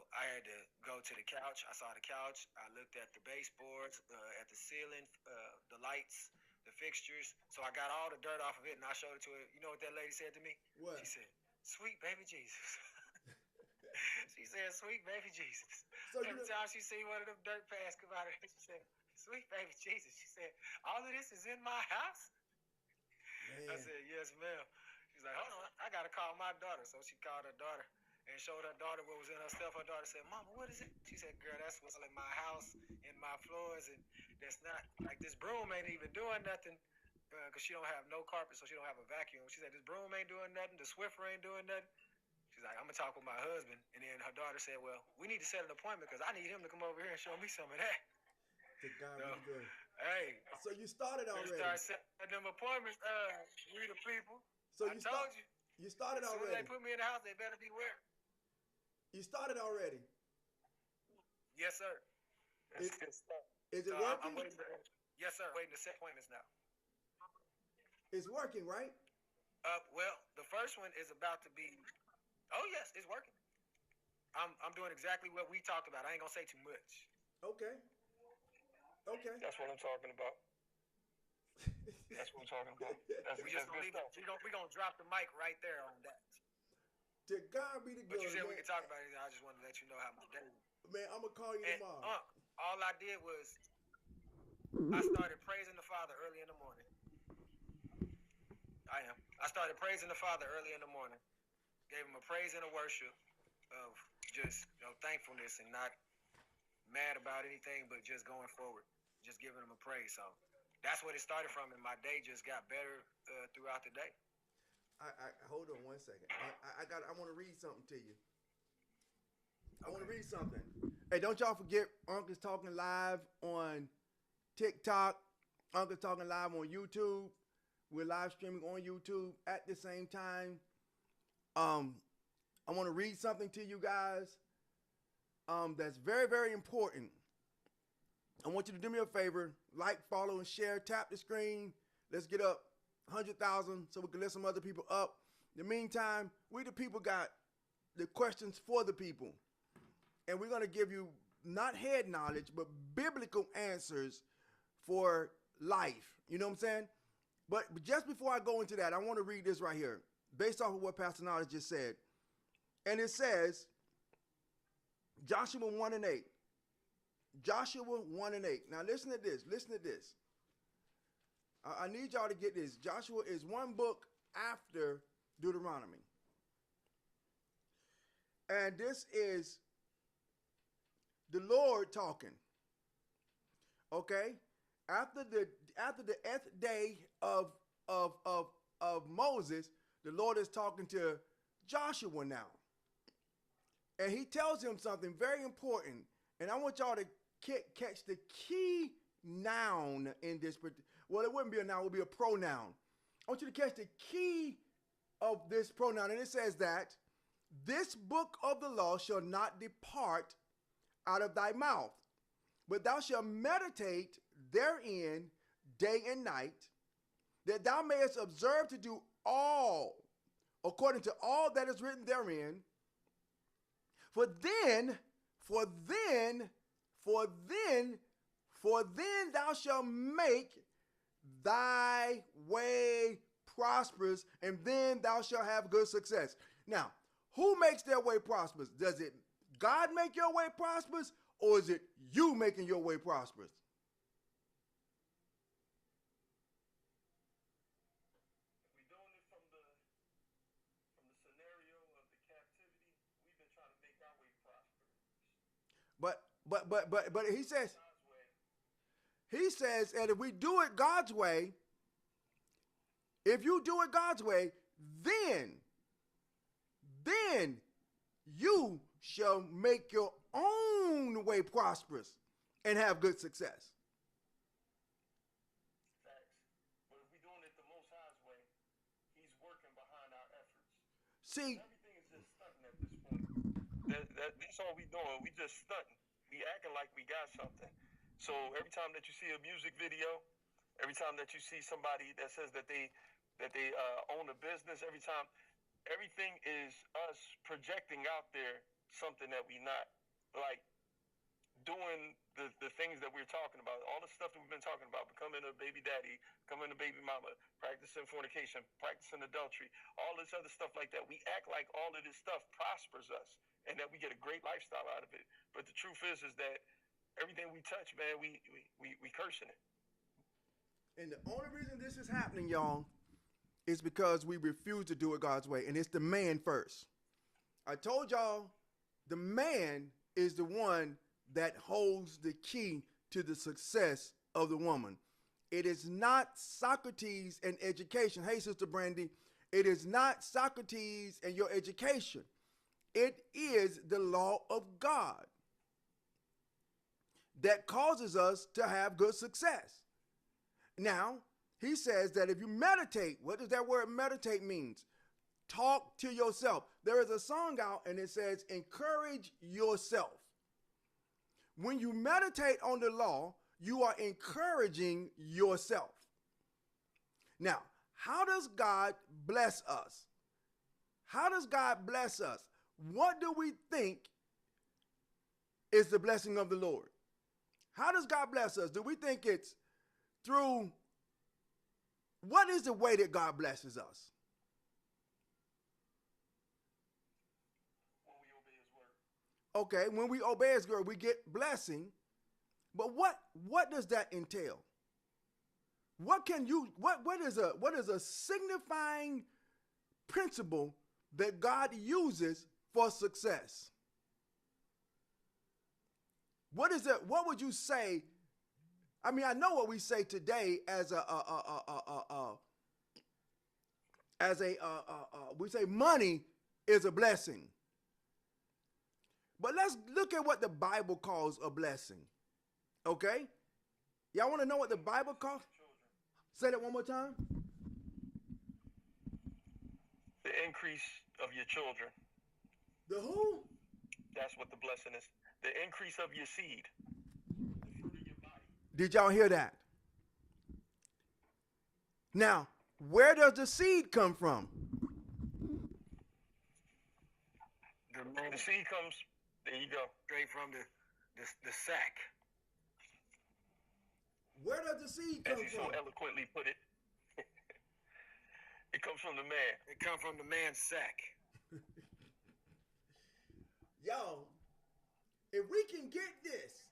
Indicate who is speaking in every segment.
Speaker 1: I had to go to the couch. I saw the couch. I looked at the baseboards, at the ceiling, the lights, the fixtures. So I got all the dirt off of it, and I showed it to her. You know what that lady said to me?
Speaker 2: What?
Speaker 1: She said, "Sweet baby Jesus." She said, "Sweet baby Jesus."
Speaker 2: So
Speaker 1: Every time she see one of them dirt pads come out of her, she said, "Sweet baby Jesus." She said, "All of this is in my house?"
Speaker 2: Man.
Speaker 1: I said, "Yes, ma'am." She's like, "Hold on, I gotta call my daughter." So she called her daughter and showed her daughter what was in her stuff. Her daughter said, "Mama, what is it?" She said, "Girl, that's what's in my house, in my floors, and that's not like this broom ain't even doing nothing because she don't have no carpet, so she don't have a vacuum." She said, "This broom ain't doing nothing. The Swiffer ain't doing nothing." She's like, "I'm gonna talk with my husband," and then her daughter said, "Well, we need to set an appointment because I need him to come over here and show me some of that."
Speaker 2: To God
Speaker 1: So,
Speaker 2: be the glory.
Speaker 1: hey,
Speaker 2: So you started
Speaker 1: we
Speaker 2: already.
Speaker 1: start setting them appointments. We the people.
Speaker 2: So
Speaker 1: I told you.
Speaker 2: You started
Speaker 1: As soon as they
Speaker 2: already.
Speaker 1: put me in the house, they better be where.
Speaker 2: You started already.
Speaker 1: Yes, sir. That's
Speaker 2: Is,
Speaker 1: good stuff.
Speaker 2: is
Speaker 1: So
Speaker 2: it
Speaker 1: I'm
Speaker 2: working?
Speaker 1: waiting. Yes, sir. Waiting to set appointments now.
Speaker 2: It's working, right?
Speaker 1: Well, the first one is about to be. Oh yes, it's working. I'm doing exactly what we talked about. I ain't gonna say too much.
Speaker 2: Okay. Okay.
Speaker 1: That's what I'm talking about. That's what I'm talking about. We just gonna leave it. We gonna drop the mic right there on that.
Speaker 2: To God be the
Speaker 1: But you
Speaker 2: glory,
Speaker 1: said we
Speaker 2: man.
Speaker 1: could talk about it. I just wanted to let you know how my day was.
Speaker 2: Man, I'm gonna call you
Speaker 1: And
Speaker 2: tomorrow.
Speaker 1: all I did was I started praising the Father early in the morning. I started praising the Father early in the morning. Gave him a praise and a worship of just thankfulness and not mad about anything, but just going forward, just giving him a praise. So that's what it started from, and my day just got better throughout the day.
Speaker 2: I hold on one second. I want to read something to you. I want to read something. Hey, don't y'all forget Uncle's talking live on TikTok. Uncle's talking live on YouTube. We're live streaming on YouTube at the same time. I want to read something to you guys. That's very, very important. I want you to do me a favor, like, follow, and share. Tap the screen. Let's get up 100,000 so we can let some other people up. In the meantime, we the people got the questions for the people. And we're going to give you not head knowledge, but biblical answers for life. You know what I'm saying? But just before I go into that, I want to read this right here, based off of what Pastor Knowledge just said. And it says, Joshua 1 and 8. Joshua 1 and 8. Now listen to this. Listen to this. I need y'all to get this. Joshua is one book after Deuteronomy. And this is the Lord talking. Okay? After the 8th day of Moses, the Lord is talking to Joshua now. And he tells him something very important. And I want y'all to catch the key noun in this. Well, it wouldn't be a noun, it would be a pronoun. I want you to catch the key of this pronoun. And it says that this book of the law shall not depart out of thy mouth, but thou shalt meditate therein day and night, that thou mayest observe to do all according to all that is written therein. For then thou shalt make thy way prosperous, and then thou shalt have good success. Now, who makes their way prosperous? Does it God make your way prosperous, or is it you making your way prosperous?
Speaker 3: We're doing it from the scenario of the captivity. We've been trying to make our way prosperous.
Speaker 2: But he says that if we do it God's way, if you do it God's way, then you shall make your own way prosperous and have good success.
Speaker 3: Facts. But if we're doing it the Most High's way, He's working behind our efforts.
Speaker 2: See,
Speaker 3: everything is just stunting at this point. That's all we doing. We just stunting. We acting like we got something. So every time that you see a music video, every time that you see somebody that says that they own a business, everything is us projecting out there something that we not like doing the things that we're talking about, all the stuff that we've been talking about, becoming a baby daddy, becoming a baby mama, practicing fornication, practicing adultery, all this other stuff like that. We act like all of this stuff prospers us and that we get a great lifestyle out of it. But the truth is that everything we touch, man, we cursing it.
Speaker 2: And the only reason this is happening, y'all, is because we refuse to do it God's way. And it's the man first. I told y'all the man is the one that holds the key to the success of the woman. It is not Socrates and education. Hey, Sister Brandy, it is not Socrates and your education. It is the law of God that causes us to have good success. Now, he says that if you meditate, what does that word meditate means? Talk to yourself. There is a song out and it says, encourage yourself. When you meditate on the law, you are encouraging yourself. Now, how does God bless us? How does God bless us? What do we think is the blessing of the Lord? How does God bless us? Do we think it's through, what is the way that God blesses us? Okay, when we obey his word, we get blessing. But what does that entail? What is a signifying principle that God uses for success? What is it? What would you say? I mean, I know what we say today as we say money is a blessing. But let's look at what the Bible calls a blessing. Okay? Y'all want to know what the Bible calls? Say that one more time.
Speaker 3: The increase of your children.
Speaker 2: The who?
Speaker 3: That's what the blessing is. The increase of your seed. The fruit of your body.
Speaker 2: Did y'all hear that? Now, where does the seed come from?
Speaker 3: The seed comes, there you go.
Speaker 1: Straight from the sack.
Speaker 2: Where does the seed come
Speaker 3: from? As you so eloquently put it, it comes from the man.
Speaker 1: It comes from the man's sack.
Speaker 2: Yo, if we can get this,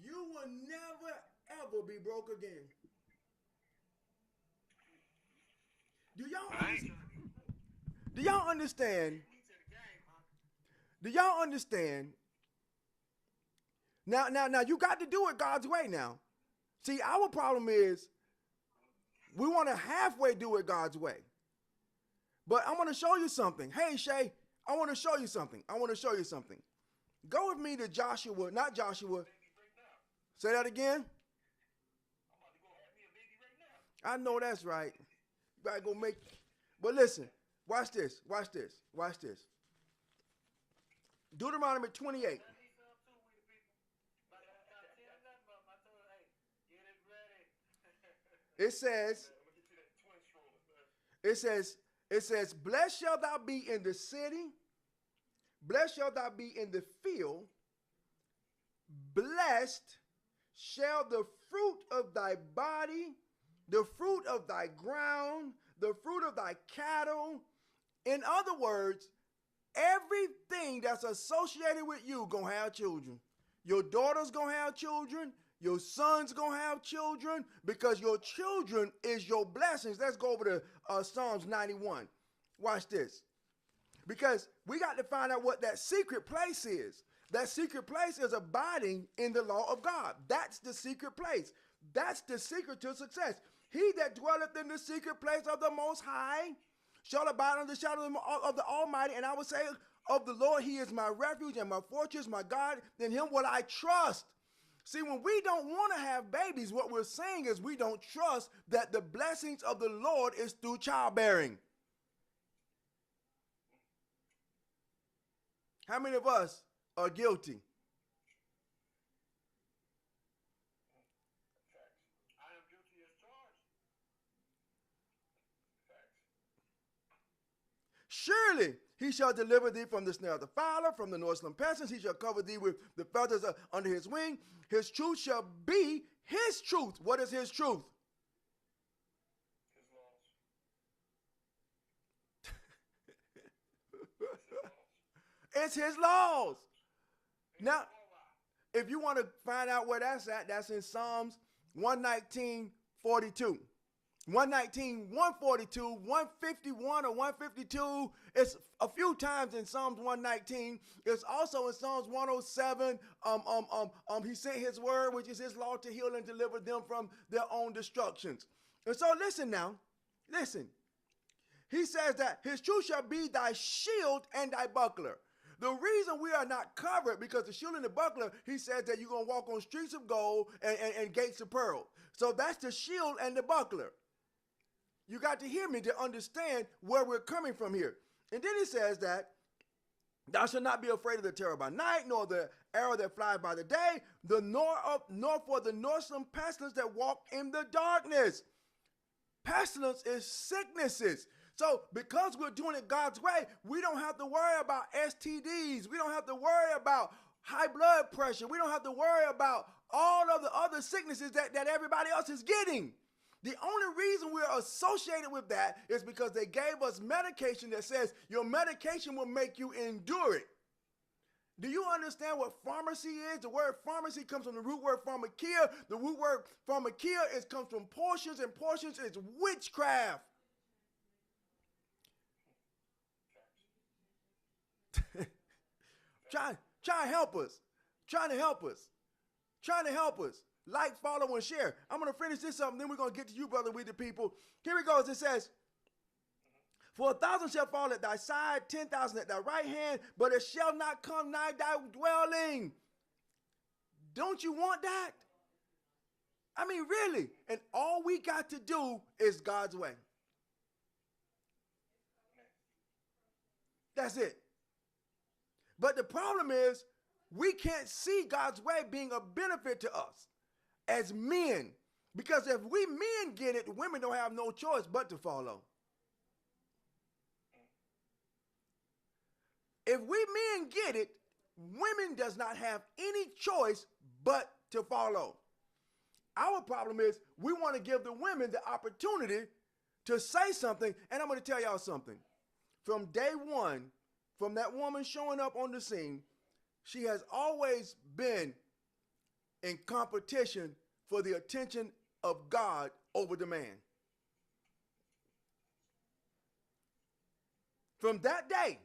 Speaker 2: you will never, ever be broke again. Do y'all understand? Do y'all understand? Now, you got to do it God's way now. See, our problem is we want to halfway do it God's way. But I want to show you something. Hey, Shay, I want to show you something. Go with me to Joshua, not Joshua. Say that again. I know that's right. You gotta go make. But listen, watch this. Deuteronomy 28. It says, blessed shalt thou be in the city, blessed shalt thou be in the field, blessed shall the fruit of thy body, the fruit of thy ground, the fruit of thy cattle. In other words, everything that's associated with you gonna have children. Your daughter's gonna have children. Your son's gonna have children, because your children is your blessings. Let's go over to Psalms 91. Watch this. Because we got to find out what that secret place is. That secret place is abiding in the law of God. That's the secret place. That's the secret to success. He that dwelleth in the secret place of the Most High shall abide under the shadow of the Almighty. And I will say of the Lord, he is my refuge and my fortress, my God. In him will I trust. See, when we don't want to have babies, what we're saying is we don't trust that the blessings of the Lord is through childbearing. How many of us are guilty?
Speaker 1: I am guilty as charged.
Speaker 2: Surely He shall deliver thee from the snare of the fowler, from the noisome pestilence. He shall cover thee with the feathers under his wing. His truth shall be his truth. What is his truth? It's his laws. Now, if you want to find out where that's at, that's in Psalms 119:42. 119, 142, 151, or 152. It's a few times in Psalms 119. It's also in Psalms 107. He sent his word, which is his law, to heal and deliver them from their own destructions. And so listen now. Listen. He says that his truth shall be thy shield and thy buckler. The reason we are not covered, because the shield and the buckler, he says that you're going to walk on streets of gold and gates of pearl. So that's the shield and the buckler. You got to hear me to understand where we're coming from here. And then he says that thou shalt not be afraid of the terror by night, nor the arrow that flies by the day, nor for the noisome pestilence that walk in the darkness. Pestilence is sicknesses. So because we're doing it God's way, we don't have to worry about STDs. We don't have to worry about high blood pressure. We don't have to worry about all of the other sicknesses that everybody else is getting. The only reason we're associated with that is because they gave us medication that says your medication will make you endure it. Do you understand what pharmacy is? The word pharmacy comes from the root word pharmakia. The root word pharmakia comes from portions, and portions is witchcraft. Trying to help us. Trying to help us. Trying to help us. Like, follow, and share. I'm going to finish this up, and then we're going to get to you, brother, with the people. Here it goes. It says, for 1,000 shall fall at thy side, 10,000 at thy right hand, but it shall not come nigh thy dwelling. Don't you want that? I mean, really. And all we got to do is God's way. That's it. But the problem is, we can't see God's way being a benefit to us as men. Because if we men get it, women don't have no choice but to follow. If we men get it, women does not have any choice but to follow. Our problem is we want to give the women the opportunity to say something. And I'm going to tell y'all something. From day one, from that woman showing up on the scene, she has always been in competition for the attention of God over the man. From that day,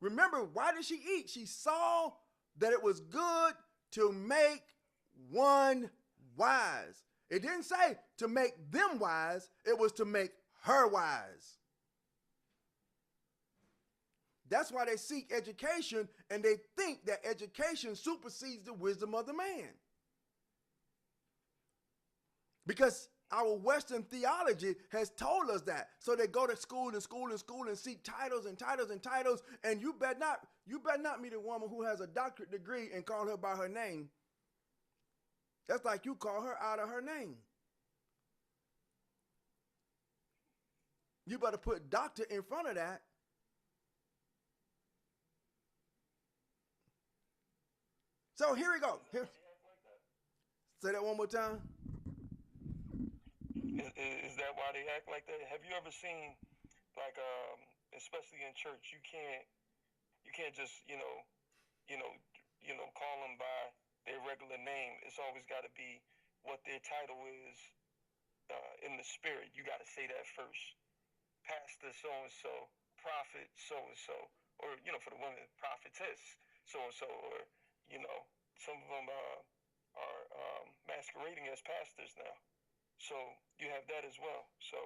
Speaker 2: remember, why did she eat? She saw that it was good to make one wise. It didn't say to make them wise. It was to make her wise. That's why they seek education, and they think that education supersedes the wisdom of the man. Because our Western theology has told us that. So they go to school and school and school and seek titles and titles and titles. And you better not meet a woman who has a doctorate degree and call her by her name. That's like you call her out of her name. You better put doctor in front of that. So here we go. Here. Say that one more time.
Speaker 3: Is that why they act like that? Have you ever seen, like, especially in church, you can't just call them by their regular name. It's always got to be what their title is in the spirit. You got to say that first. Pastor so and so, prophet so and so, or for the women, prophetess so and so, or some of them are masquerading as pastors now. So you have that as well. So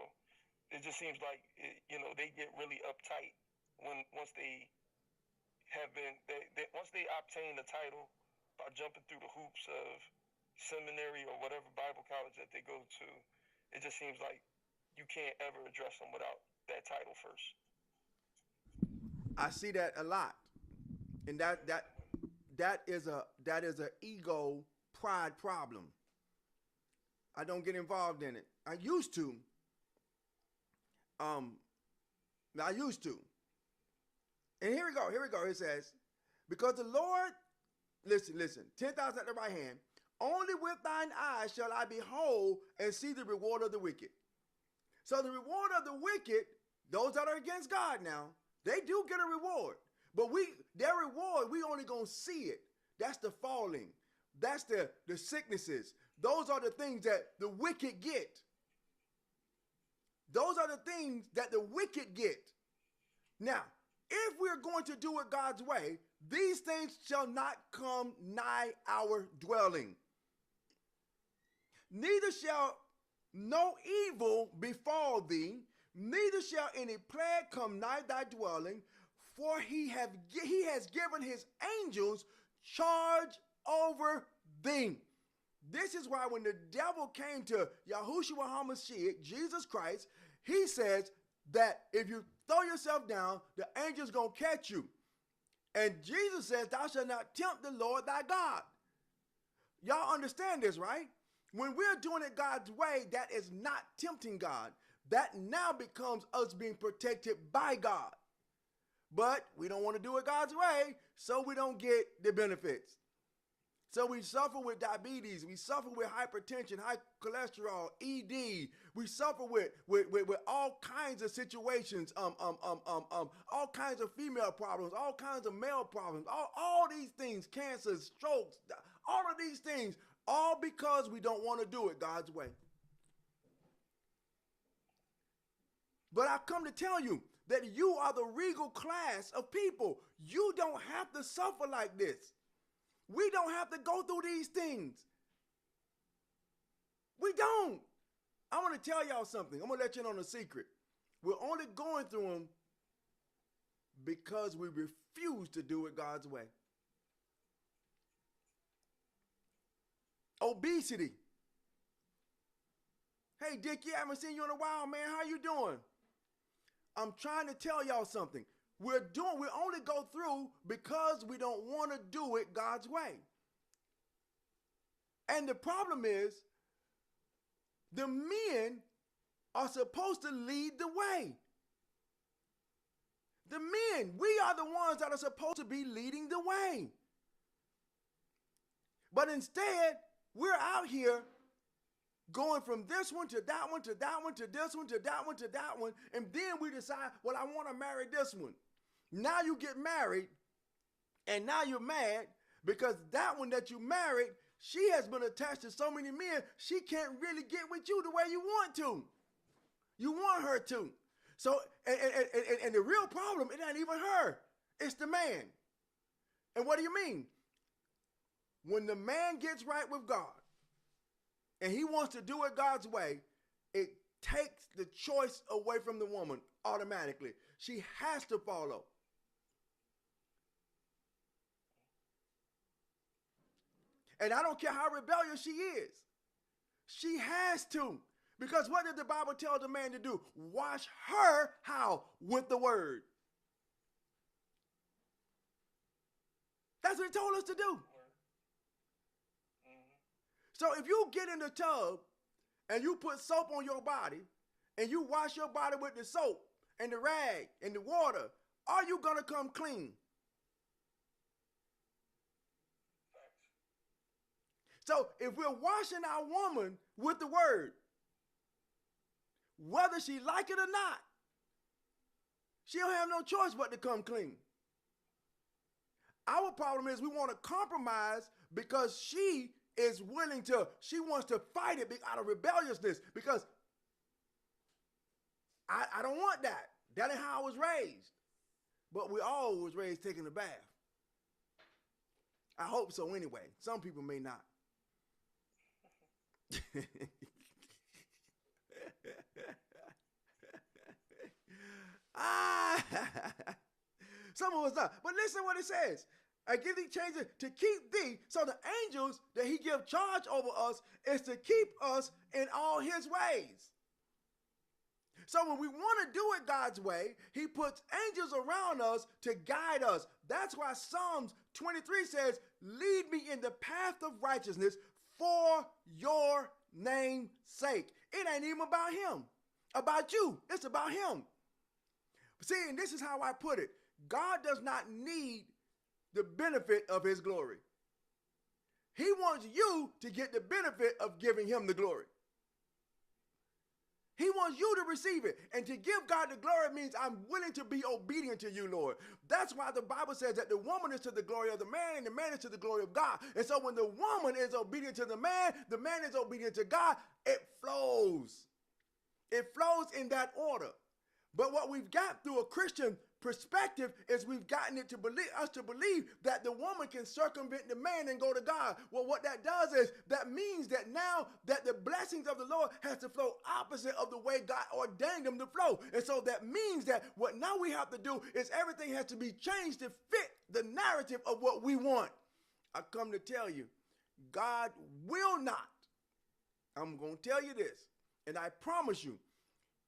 Speaker 3: it just seems like they get really uptight once they obtain the title by jumping through the hoops of seminary or whatever Bible college that they go to. It just seems like you can't ever address them without that title first.
Speaker 2: I see that a lot, and that is a ego pride problem. I don't get involved in it. I used to. And here we go. It says, because the Lord, listen, 10,000 at the right hand, only with thine eyes shall I behold and see the reward of the wicked. So the reward of the wicked, those that are against God now, they do get a reward. But their reward, we only gonna see it. That's the falling. That's the sicknesses. Those are the things that the wicked get. Those are the things that the wicked get. Now, if we're going to do it God's way, these things shall not come nigh our dwelling. Neither shall no evil befall thee, neither shall any plague come nigh thy dwelling, for he has given his angels charge over thee. This is why when the devil came to Yahushua HaMashiach, Jesus Christ, he says that if you throw yourself down, the angel's going to catch you. And Jesus says, thou shalt not tempt the Lord thy God. Y'all understand this, right? When we're doing it God's way, that is not tempting God. That now becomes us being protected by God. But we don't want to do it God's way, so we don't get the benefits. So we suffer with diabetes, we suffer with hypertension, high cholesterol, ED. We suffer with all kinds of situations, all kinds of female problems, all kinds of male problems, all these things, cancer, strokes, all of these things, all because we don't want to do it God's way. But I've come to tell you that you are the regal class of people. You don't have to suffer like this. We don't have to go through these things. We don't. I want to tell y'all something. I'm going to let you know a secret. We're only going through them because we refuse to do it God's way. Obesity. Hey, Dick, I haven't seen you in a while, man. How you doing? I'm trying to tell y'all something. We only go through because we don't want to do it God's way. And the problem is, the men are supposed to lead the way. The men, we are the ones that are supposed to be leading the way. But instead, we're out here going from this one to that one to that one to this one to that one to that one, and then we decide, well, I want to marry this one. Now you get married, and now you're mad because that one that you married, she has been attached to so many men, she can't really get with you the way you want to. You want her to. So, and the real problem, it ain't even her. It's the man. And what do you mean? When the man gets right with God, and he wants to do it God's way, it takes the choice away from the woman automatically. She has to follow. And I don't care how rebellious she is. She has to. Because what did the Bible tell the man to do? Wash her how? With the word. That's what he told us to do. So if you get in the tub and you put soap on your body and you wash your body with the soap and the rag and the water, are you going to come clean? So if we're washing our woman with the word, whether she like it or not, she don't have no choice but to come clean. Our problem is we want to compromise because she wants to fight it out of rebelliousness, because I don't want that. That ain't how I was raised. But we all was raised taking a bath. I hope so anyway. Some people may not. Some of us not. But listen what it says. I give thee changes to keep thee. So the angels that he give charge over us is to keep us in all his ways. So when we want to do it God's way, he puts angels around us to guide us. That's why Psalms 23 says, lead me in the path of righteousness for your name's sake. It ain't even about him, about you. It's about him. See, and this is how I put it. God does not need the benefit of his glory. He wants you to get the benefit of giving him the glory. He wants you to receive it. And to give God the glory means I'm willing to be obedient to you, Lord. That's why the Bible says that the woman is to the glory of the man and the man is to the glory of God. And so when the woman is obedient to the man is obedient to God, it flows. It flows in that order. But what we've got through a Christian perspective is we've gotten it to believe that the woman can circumvent the man and go to God. Well, what that does is that means that now that the blessings of the Lord has to flow opposite of the way God ordained them to flow. And so that means that what now we have to do is everything has to be changed to fit the narrative of what we want. I come to tell you, God will not. I'm going to tell you this, and I promise you,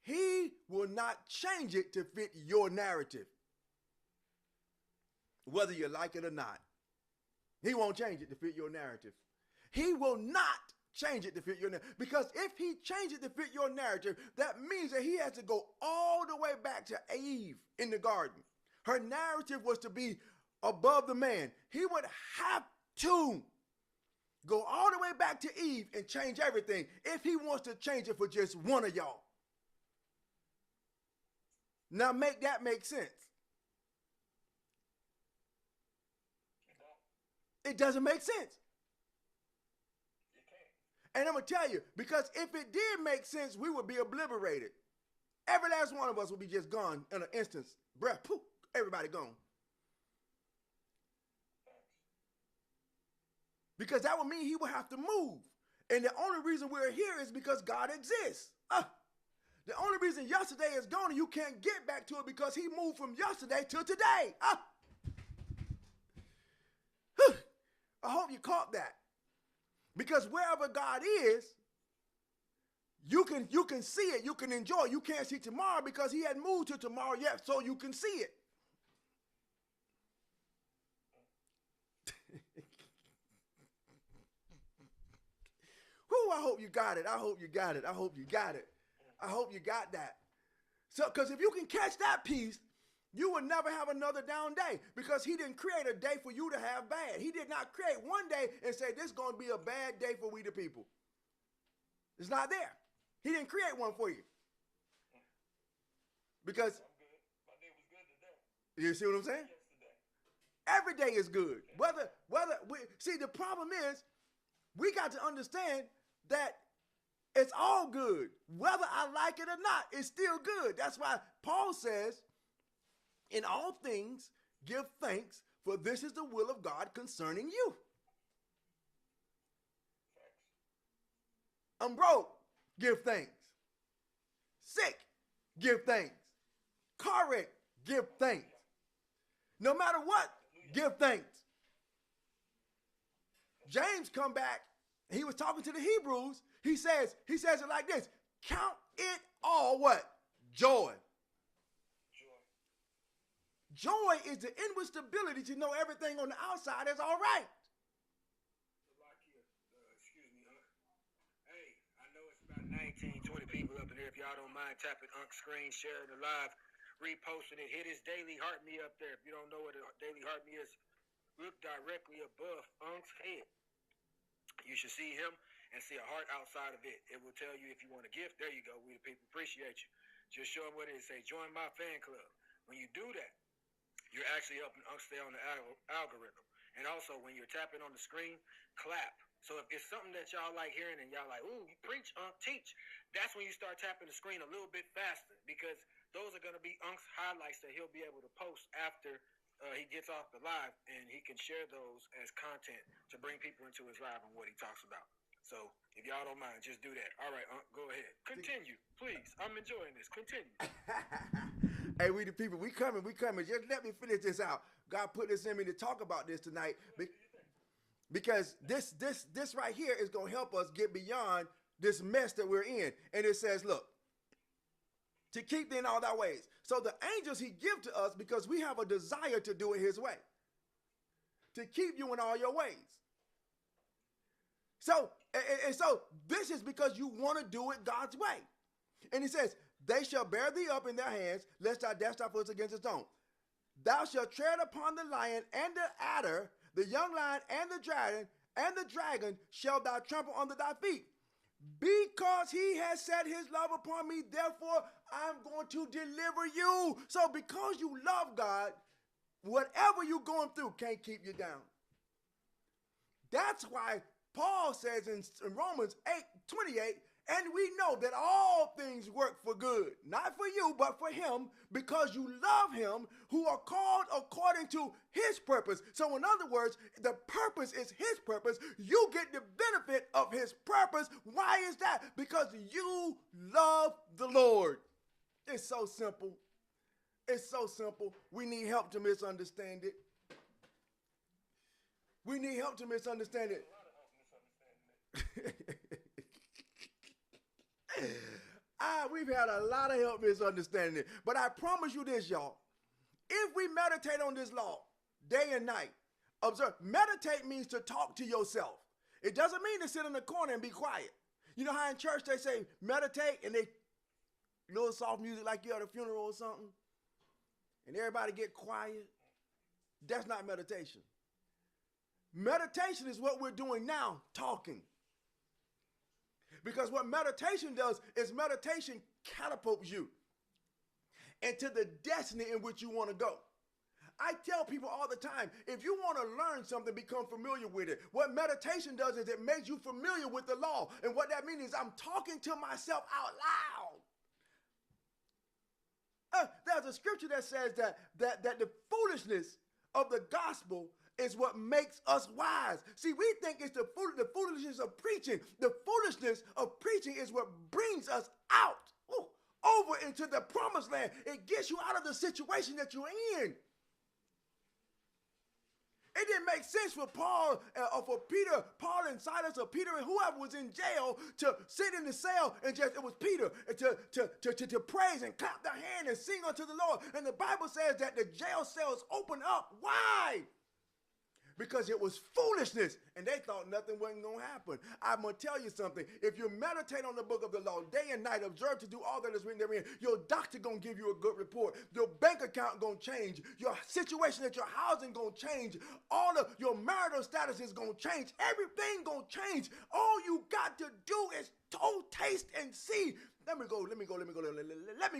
Speaker 2: he will not change it to fit your narrative, whether you like it or not. He won't change it to fit your narrative. He will not change it to fit your narrative. Because if he changes it to fit your narrative, that means that he has to go all the way back to Eve in the garden. Her narrative was to be above the man. He would have to go all the way back to Eve and change everything if he wants to change it for just one of y'all. Now make that make sense. It doesn't make sense. And I'm going to tell you, because if it did make sense, we would be obliterated. Every last one of us would be just gone in an instant. Breath, poof, everybody gone. Because that would mean he would have to move. And the only reason we're here is because God exists. The only reason yesterday is gone and you can't get back to it because he moved from yesterday to today. I hope you caught that. Because wherever God is, you can see it, you can enjoy it. You can't see tomorrow because he hadn't moved to tomorrow yet, so you can see it. Whew, I hope you got it. I hope you got it. I hope you got it. I hope you got that. So, because if you can catch that piece, you will never have another down day because he didn't create a day for you to have bad. He did not create one day and say, this is going to be a bad day for we the people. It's not there. He didn't create one for you. Because,
Speaker 3: my day was good today.
Speaker 2: you see what I'm saying?
Speaker 3: Yesterday.
Speaker 2: Every day is good. See, the problem is we got to understand that it's all good. Whether I like it or not, it's still good. That's why Paul says, in all things, give thanks, for this is the will of God concerning you. I'm broke, give thanks. Sick, give thanks. Car wreck, give thanks. No matter what, give thanks. James come back, he was talking to the Hebrews. He says it like this: count it all what? Joy. Joy is the inward stability to know everything on the outside is all right.
Speaker 1: Excuse me, hey, I know it's about 19, 20 people up in here. If y'all don't mind tapping Unc's screen, sharing the live, reposting it, hit his daily heart me up there. If you don't know what a daily heart me is, look directly above Unc's head. You should see him and see a heart outside of it. It will tell you if you want a gift. There you go. We the people appreciate you. Just show him what it is. Say, join my fan club. When you do that, you're actually helping Unc stay on the algorithm. And also, when you're tapping on the screen, clap. So if it's something that y'all like hearing and y'all like, ooh, you preach, Unc, teach, that's when you start tapping the screen a little bit faster, because those are going to be Unc's highlights that he'll be able to post after he gets off the live, and he can share those as content to bring people into his live and what he talks about. So if y'all don't mind, just do that. All right, Unc, go ahead. Continue, please. I'm enjoying this. Continue.
Speaker 2: Hey, we the people, we coming. Just let me finish this out. God put this in me to talk about this tonight, because this right here is going to help us get beyond this mess that we're in. And it says, look, to keep thee in all thy ways. So the angels he give to us because we have a desire to do it his way. To keep you in all your ways. So this is because you want to do it God's way. And he says, they shall bear thee up in their hands, lest thou dash thy foot against a stone. Thou shalt tread upon the lion and the adder, the young lion and the dragon shalt thou trample under thy feet. Because he has set his love upon me, therefore I'm going to deliver you. So because you love God, whatever you're going through can't keep you down. That's why Paul says in Romans 8:28, and we know that all things work for good, not for you, but for him, because you love him, who are called according to his purpose. So in other words, the purpose is his purpose. You get the benefit of his purpose. Why is that? Because you love the Lord. It's so simple. It's so simple. We need help to misunderstand it. We need help to misunderstand it. We've had a lot of help misunderstanding it. But I promise you this, y'all. If we meditate on this law day and night, observe, meditate means to talk to yourself. It doesn't mean to sit in the corner and be quiet. You know how in church they say meditate and they little soft music like you're at a funeral or something, and everybody get quiet? That's not meditation. Meditation is what we're doing now, talking. Because what meditation does is meditation catapults you into the destiny in which you want to go. I tell people all the time, if you want to learn something, become familiar with it. What meditation does is it makes you familiar with the law. And what that means is I'm talking to myself out loud. There's a scripture that says that the foolishness of the gospel is what makes us wise. See, we think it's the foolishness of preaching. The foolishness of preaching is what brings us out, over into the promised land. It gets you out of the situation that you're in. It didn't make sense for Paul or for Peter, Paul and Silas or Peter and whoever was in jail to sit in the cell and just, it was Peter, to praise and clap their hand and sing unto the Lord. And the Bible says that the jail cells opened up. Why? Because it was foolishness, and they thought nothing wasn't going to happen. I'm going to tell you something. If you meditate on the book of the law day and night, observe to do all that is written therein, your doctor going to give you a good report. Your bank account going to change. Your situation at your housing going to change. All of your marital status is going to change. Everything going to change. All you got to do is taste and see. Let me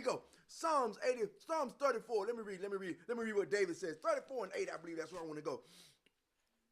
Speaker 2: go. Psalms 34. Let me read what David says. 34 and 8, I believe that's where I want to go.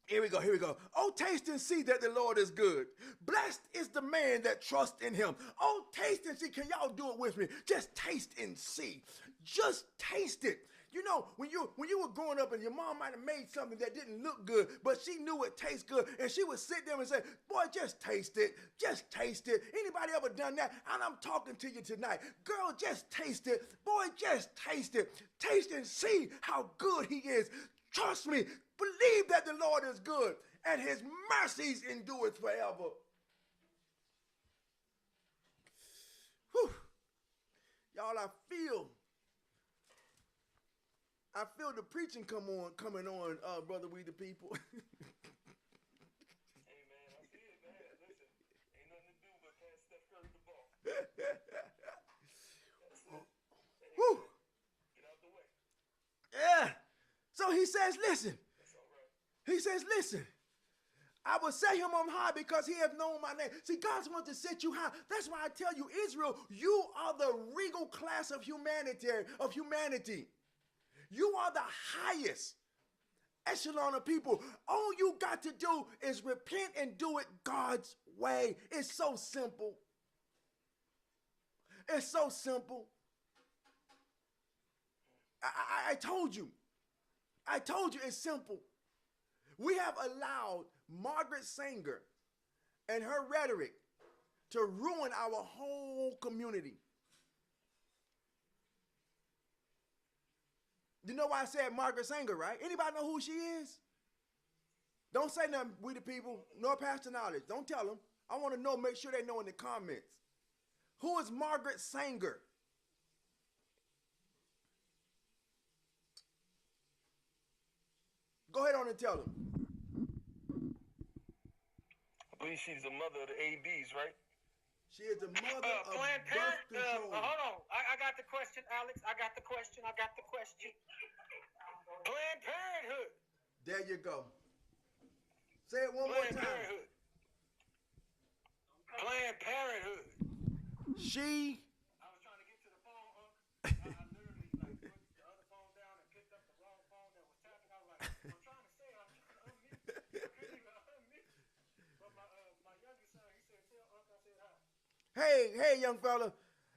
Speaker 2: Here we go. Oh, taste and see that the Lord is good. Blessed is the man that trusts in him. Oh, taste and see. Can y'all do it with me? Just taste and see. Just taste it. You know, when you were growing up and your mom might have made something that didn't look good, but she knew it tastes good, and she would sit there and say, boy, just taste it. Just taste it. Anybody ever done that? And I'm talking to you tonight. Girl, just taste it. Boy, just taste it. Taste and see how good he is. Trust me. Believe that the Lord is good, and his mercies endureth forever. Whew. Y'all, I feel the preaching coming on, Brother We the People.
Speaker 3: Hey, man, I see it, man. Listen, ain't nothing to do but pass Steph Curry the ball. That's it.
Speaker 2: Whew.
Speaker 3: Get out the way.
Speaker 2: Yeah. So he says, listen. He says, listen, I will set him on high because he hath known my name. See, God wants to set you high. That's why I tell you, Israel, you are the regal class of humanity. You are the highest echelon of people. All you got to do is repent and do it God's way. It's so simple. It's so simple. I told you. It's simple. We have allowed Margaret Sanger and her rhetoric to ruin our whole community. You know why I said Margaret Sanger, right? Anybody know who she is? Don't say nothing, We the People, nor Pastor Knowledge. Don't tell them. I want to know, make sure they know in the comments. Who is Margaret Sanger? Go ahead on and tell them.
Speaker 3: I believe she's the mother of the ABs, right?
Speaker 2: She is the mother of
Speaker 1: Planned
Speaker 2: birth
Speaker 1: Parenthood.
Speaker 2: control.
Speaker 1: Hold on. I got the question, Alex. I got the question. Planned Parenthood.
Speaker 2: There you go. Say it one more
Speaker 1: Planned
Speaker 2: time.
Speaker 1: Parenthood. Planned Parenthood.
Speaker 2: She.
Speaker 1: I was trying to get to the phone, I literally like put the other phone down and picked up the wrong phone that was tapping. I was like, I'm trying to say, I'm trying to unmute. I couldn't even unmute. But my youngest son, he said, tell Uncle I said hi.
Speaker 2: Hey, young fella.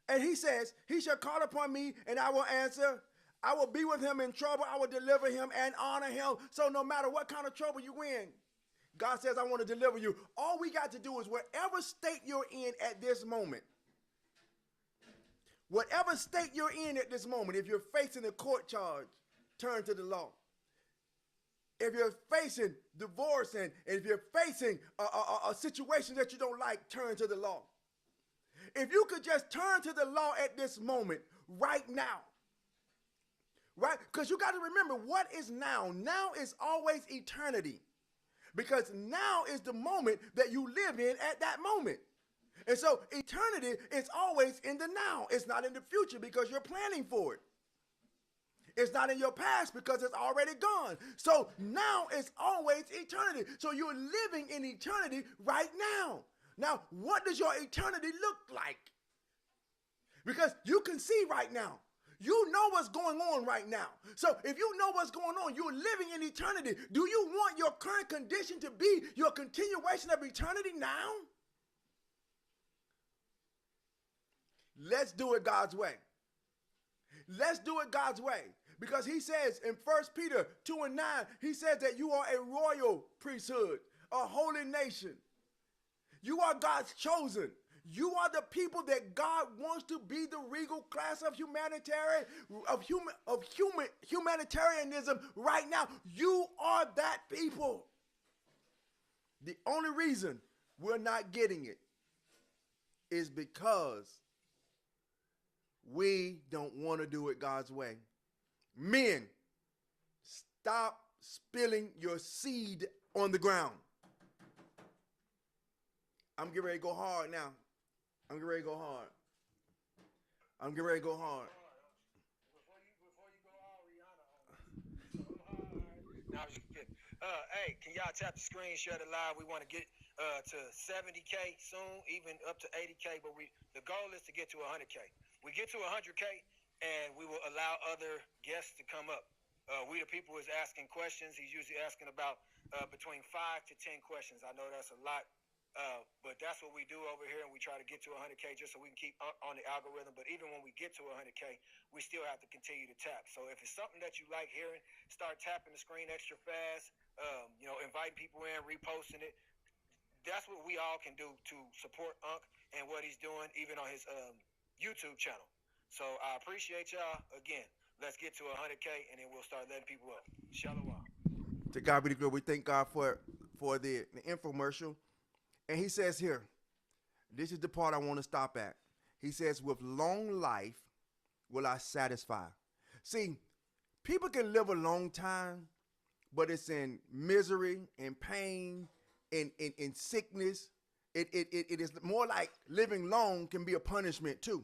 Speaker 2: And he says, he shall call upon me and I will answer. I will be with him in trouble. I will deliver him and honor him. So no matter what kind of trouble you in, God says, I want to deliver you. All we got to do is whatever state you're in at this moment, whatever state you're in at this moment, if you're facing a court charge, turn to the law. If you're facing divorce and if you're facing a situation that you don't like, turn to the law. If you could just turn to the law at this moment, right now, right? Because you got to remember, what is now? Now is always eternity. Because now is the moment that you live in at that moment. And so eternity is always in the now. It's not in the future because you're planning for it. It's not in your past because it's already gone. So now is always eternity. So you're living in eternity right now. Now, what does your eternity look like? Because you can see right now. You know what's going on right now. So if you know what's going on, you're living in eternity. Do you want your current condition to be your continuation of eternity now? Let's do it God's way. Let's do it God's way. Because he says in 1 Peter 2:9, he says that you are a royal priesthood, a holy nation. You are God's chosen. You are the people that God wants to be the regal class of humanitarianism right now. You are that people. The only reason we're not getting it is because we don't want to do it God's way. Men, stop spilling your seed on the ground. I'm getting ready to go hard now. I'm getting ready to go hard. I'm getting ready to go hard.
Speaker 1: Before you go all Rihanna on me. Now, hey, can y'all tap the screen, share the live? We want to get to 70K soon, even up to 80K, but the goal is to get to 100K. We get to 100K, and we will allow other guests to come up. We the people is asking questions. He's usually asking about between 5 to 10 questions. I know that's a lot. But that's what we do over here, and we try to get to 100K just so we can keep on the algorithm. But even when we get to 100K, we still have to continue to tap. So if it's something that you like hearing, start tapping the screen extra fast, inviting people in, reposting it. That's what we all can do to support Unc and what he's doing, even on his YouTube channel. So I appreciate y'all. Again, let's get to 100K, and then we'll start letting people up. Shalom.
Speaker 2: To God be the glory. We thank God for the infomercial. And he says here, this is the part I want to stop at. He says, with long life will I satisfy. See, people can live a long time, but it's in misery and pain and in sickness. It is more like living long can be a punishment too.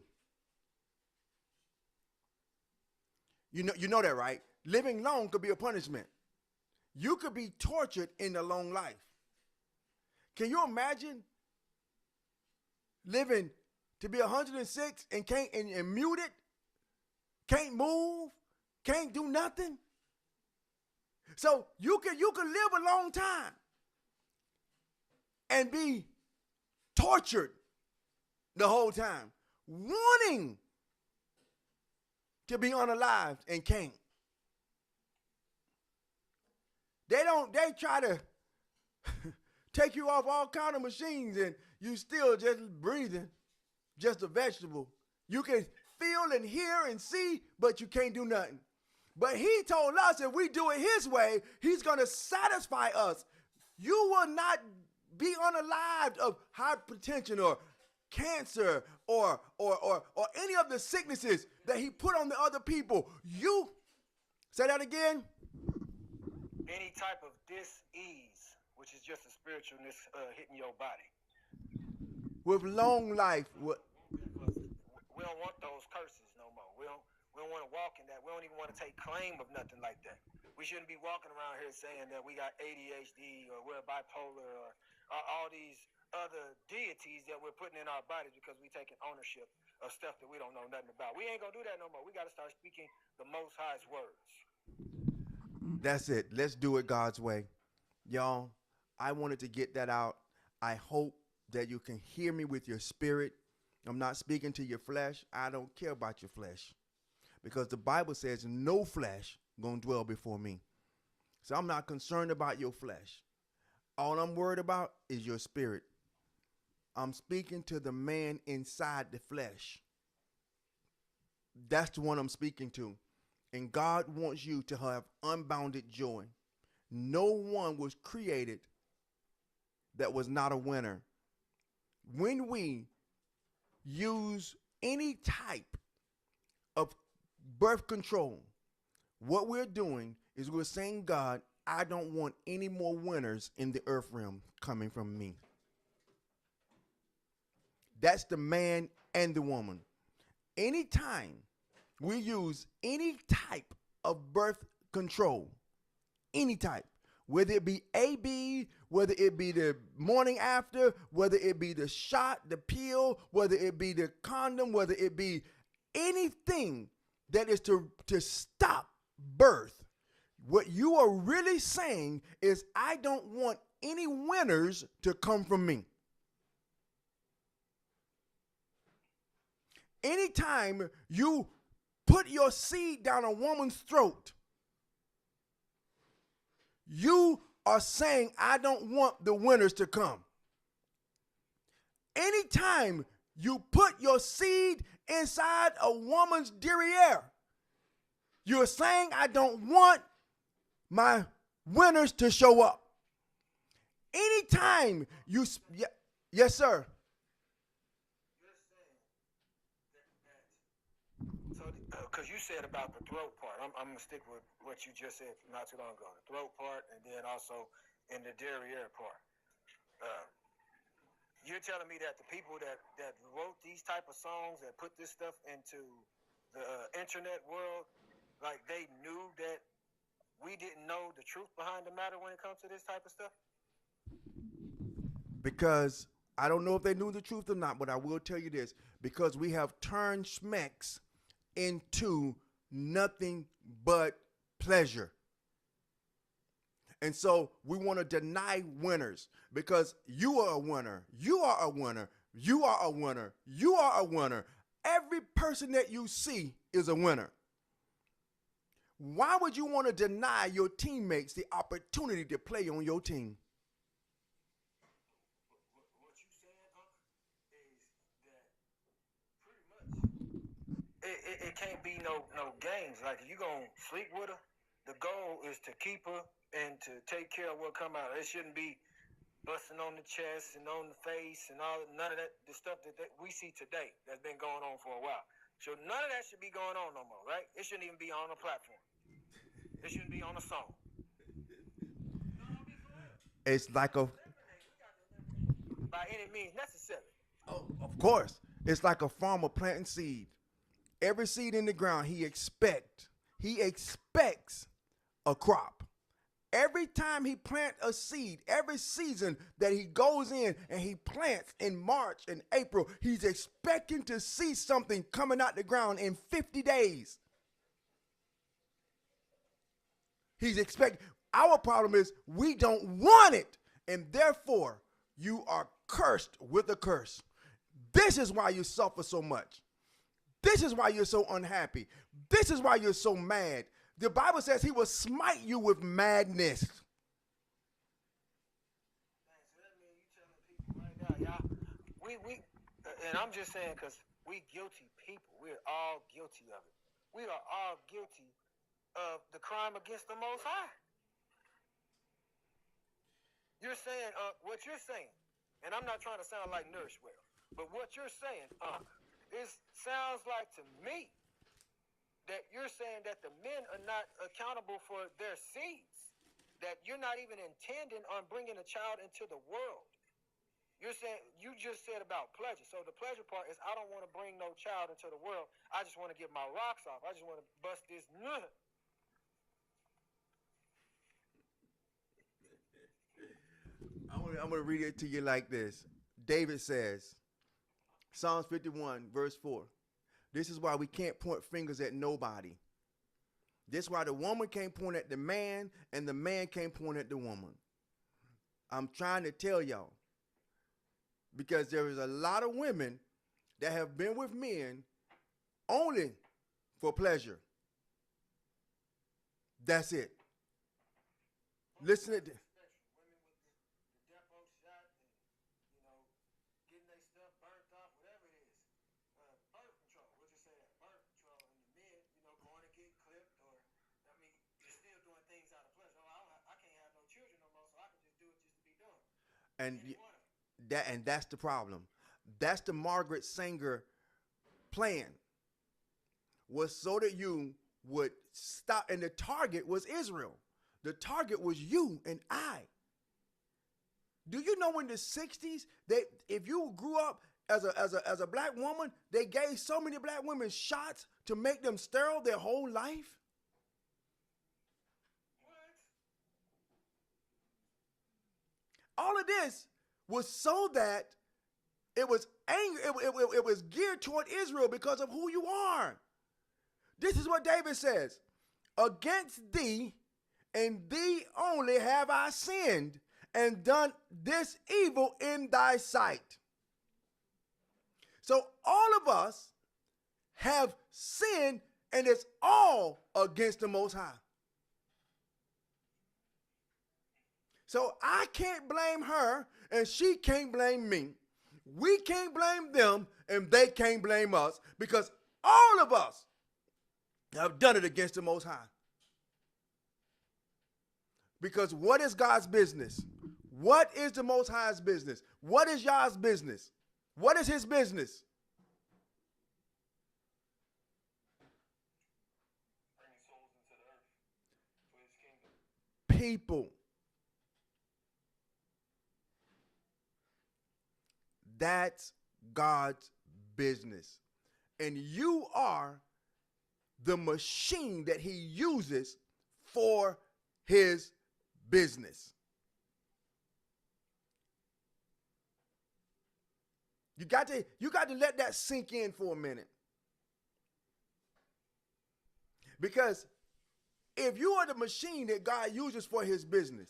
Speaker 2: You know that, right? Living long could be a punishment. You could be tortured in a long life. Can you imagine living to be 106 and can't and muted, can't move, can't do nothing? So you can live a long time and be tortured the whole time, wanting to be unalived and can't. They try to take you off all kind of machines and you still just breathing, just a vegetable. You can feel and hear and see, but you can't do nothing. But he told us if we do it his way, he's going to satisfy us. You will not be unalived of hypertension or cancer or any of the sicknesses that he put on the other people. You, say that again?
Speaker 1: Any type of dis-ease, which is just a spiritualness hitting your body.
Speaker 2: With long life.
Speaker 1: We don't want those curses no more. We don't want to walk in that. We don't even want to take claim of nothing like that. We shouldn't be walking around here saying that we got ADHD or we're bipolar or all these other deities that we're putting in our bodies because we're taking ownership of stuff that we don't know nothing about. We ain't going to do that no more. We got to start speaking the Most High's words.
Speaker 2: That's it. Let's do it God's way. Y'all, I wanted to get that out. I hope that you can hear me with your spirit. I'm not speaking to your flesh. I don't care about your flesh. Because the Bible says no flesh gonna dwell before me. So I'm not concerned about your flesh. All I'm worried about is your spirit. I'm speaking to the man inside the flesh. That's the one I'm speaking to. And God wants you to have unbounded joy. No one was created that was not a winner. When we use any type of birth control, what we're doing is we're saying, God, I don't want any more winners in the earth realm coming from me. That's the man and the woman. Anytime we use any type of birth control, any type, whether it be AB, whether it be the morning after, whether it be the shot, the pill, whether it be the condom, whether it be anything that is to stop birth, what you are really saying is, I don't want any winners to come from me. Anytime you put your seed down a woman's throat, you are saying, I don't want the winners to come. Anytime you put your seed inside a woman's derriere, you're saying, I don't want my winners to show up. Anytime you, yes, sir.
Speaker 1: Because you said about the throat part. I'm going to stick with what you just said not too long ago. The throat part, and then also in the derriere part. You're telling me that the people that wrote these type of songs, that put this stuff into the internet world, like they knew that we didn't know the truth behind the matter when it comes to this type of stuff?
Speaker 2: Because I don't know if they knew the truth or not, but I will tell you this. Because we have turned smecks into nothing but pleasure. And so we want to deny winners because you are a winner. You are a winner. You are a winner. You are a winner. Every person that you see is a winner. Why would you want to deny your teammates the opportunity to play on your team?
Speaker 1: What you saying, is that pretty much it can't be no games. Like, if you gonna sleep with her, the goal is to keep her and to take care of what come out. It shouldn't be busting on the chest and on the face and all, none of that, the stuff that we see today that's been going on for a while. So none of that should be going on no more, right? It shouldn't even be on a platform. It shouldn't be on a song.
Speaker 2: It's like a...
Speaker 1: By any means necessary.
Speaker 2: Oh, of course. It's like a farmer planting seed. Every seed in the ground, he expects a crop. Every time he plants a seed, every season that he goes in and he plants in March and April, he's expecting to see something coming out the ground in 50 days. He's expecting. Our problem is we don't want it, and therefore you are cursed with a curse. This is why you suffer so much. This is why you're so unhappy. This is why you're so mad. The Bible says he will smite you with madness.
Speaker 1: And I'm just saying, because we guilty people. We're all guilty of it. We are all guilty of the crime against the Most High. You're saying, what you're saying, and I'm not trying to sound like Nourishwell, but what you're saying, sounds like to me that you're saying that the men are not accountable for their seeds, that you're not even intending on bringing a child into the world. You're saying, you just said about pleasure. So the pleasure part is, I don't want to bring no child into the world. I just want to get my rocks off. I just want to bust this nut.
Speaker 2: I'm gonna read it to you like this. David says, Psalms 51, verse 4. This is why we can't point fingers at nobody. This is why the woman can't point at the man and the man can't point at the woman. I'm trying to tell y'all, because there is a lot of women that have been with men only for pleasure. That's it. Listen to this.
Speaker 1: Women with the depot shot and, getting their stuff burnt off, whatever it is. Birth control, we'll just say that. Birth control. And the men, going to get clipped or, you're still doing things out of pleasure. Oh, I can't have no children no more, so I can just do it just to be done.
Speaker 2: And that's the problem. That's the Margaret Sanger plan. Was so that you would stop, and the target was Israel. The target was you and I. Do you know in the 60s, if you grew up as a black woman, they gave so many black women shots to make them sterile their whole life? What? All of this was so that it was anger. It was geared toward Israel because of who you are. This is what David says. Against thee and thee only have I sinned and done this evil in thy sight. So all of us have sinned, and it's all against the Most High. So I can't blame her, and she can't blame me. We can't blame them, and they can't blame us, because all of us have done it against the Most High. Because what is God's business? What is the Most High's business? What is y'all's business? What is his business?
Speaker 3: Bringing souls into the earth for his kingdom.
Speaker 2: People. That's God's business. And you are the machine that he uses for his business. You got to let that sink in for a minute. Because if you are the machine that God uses for his business,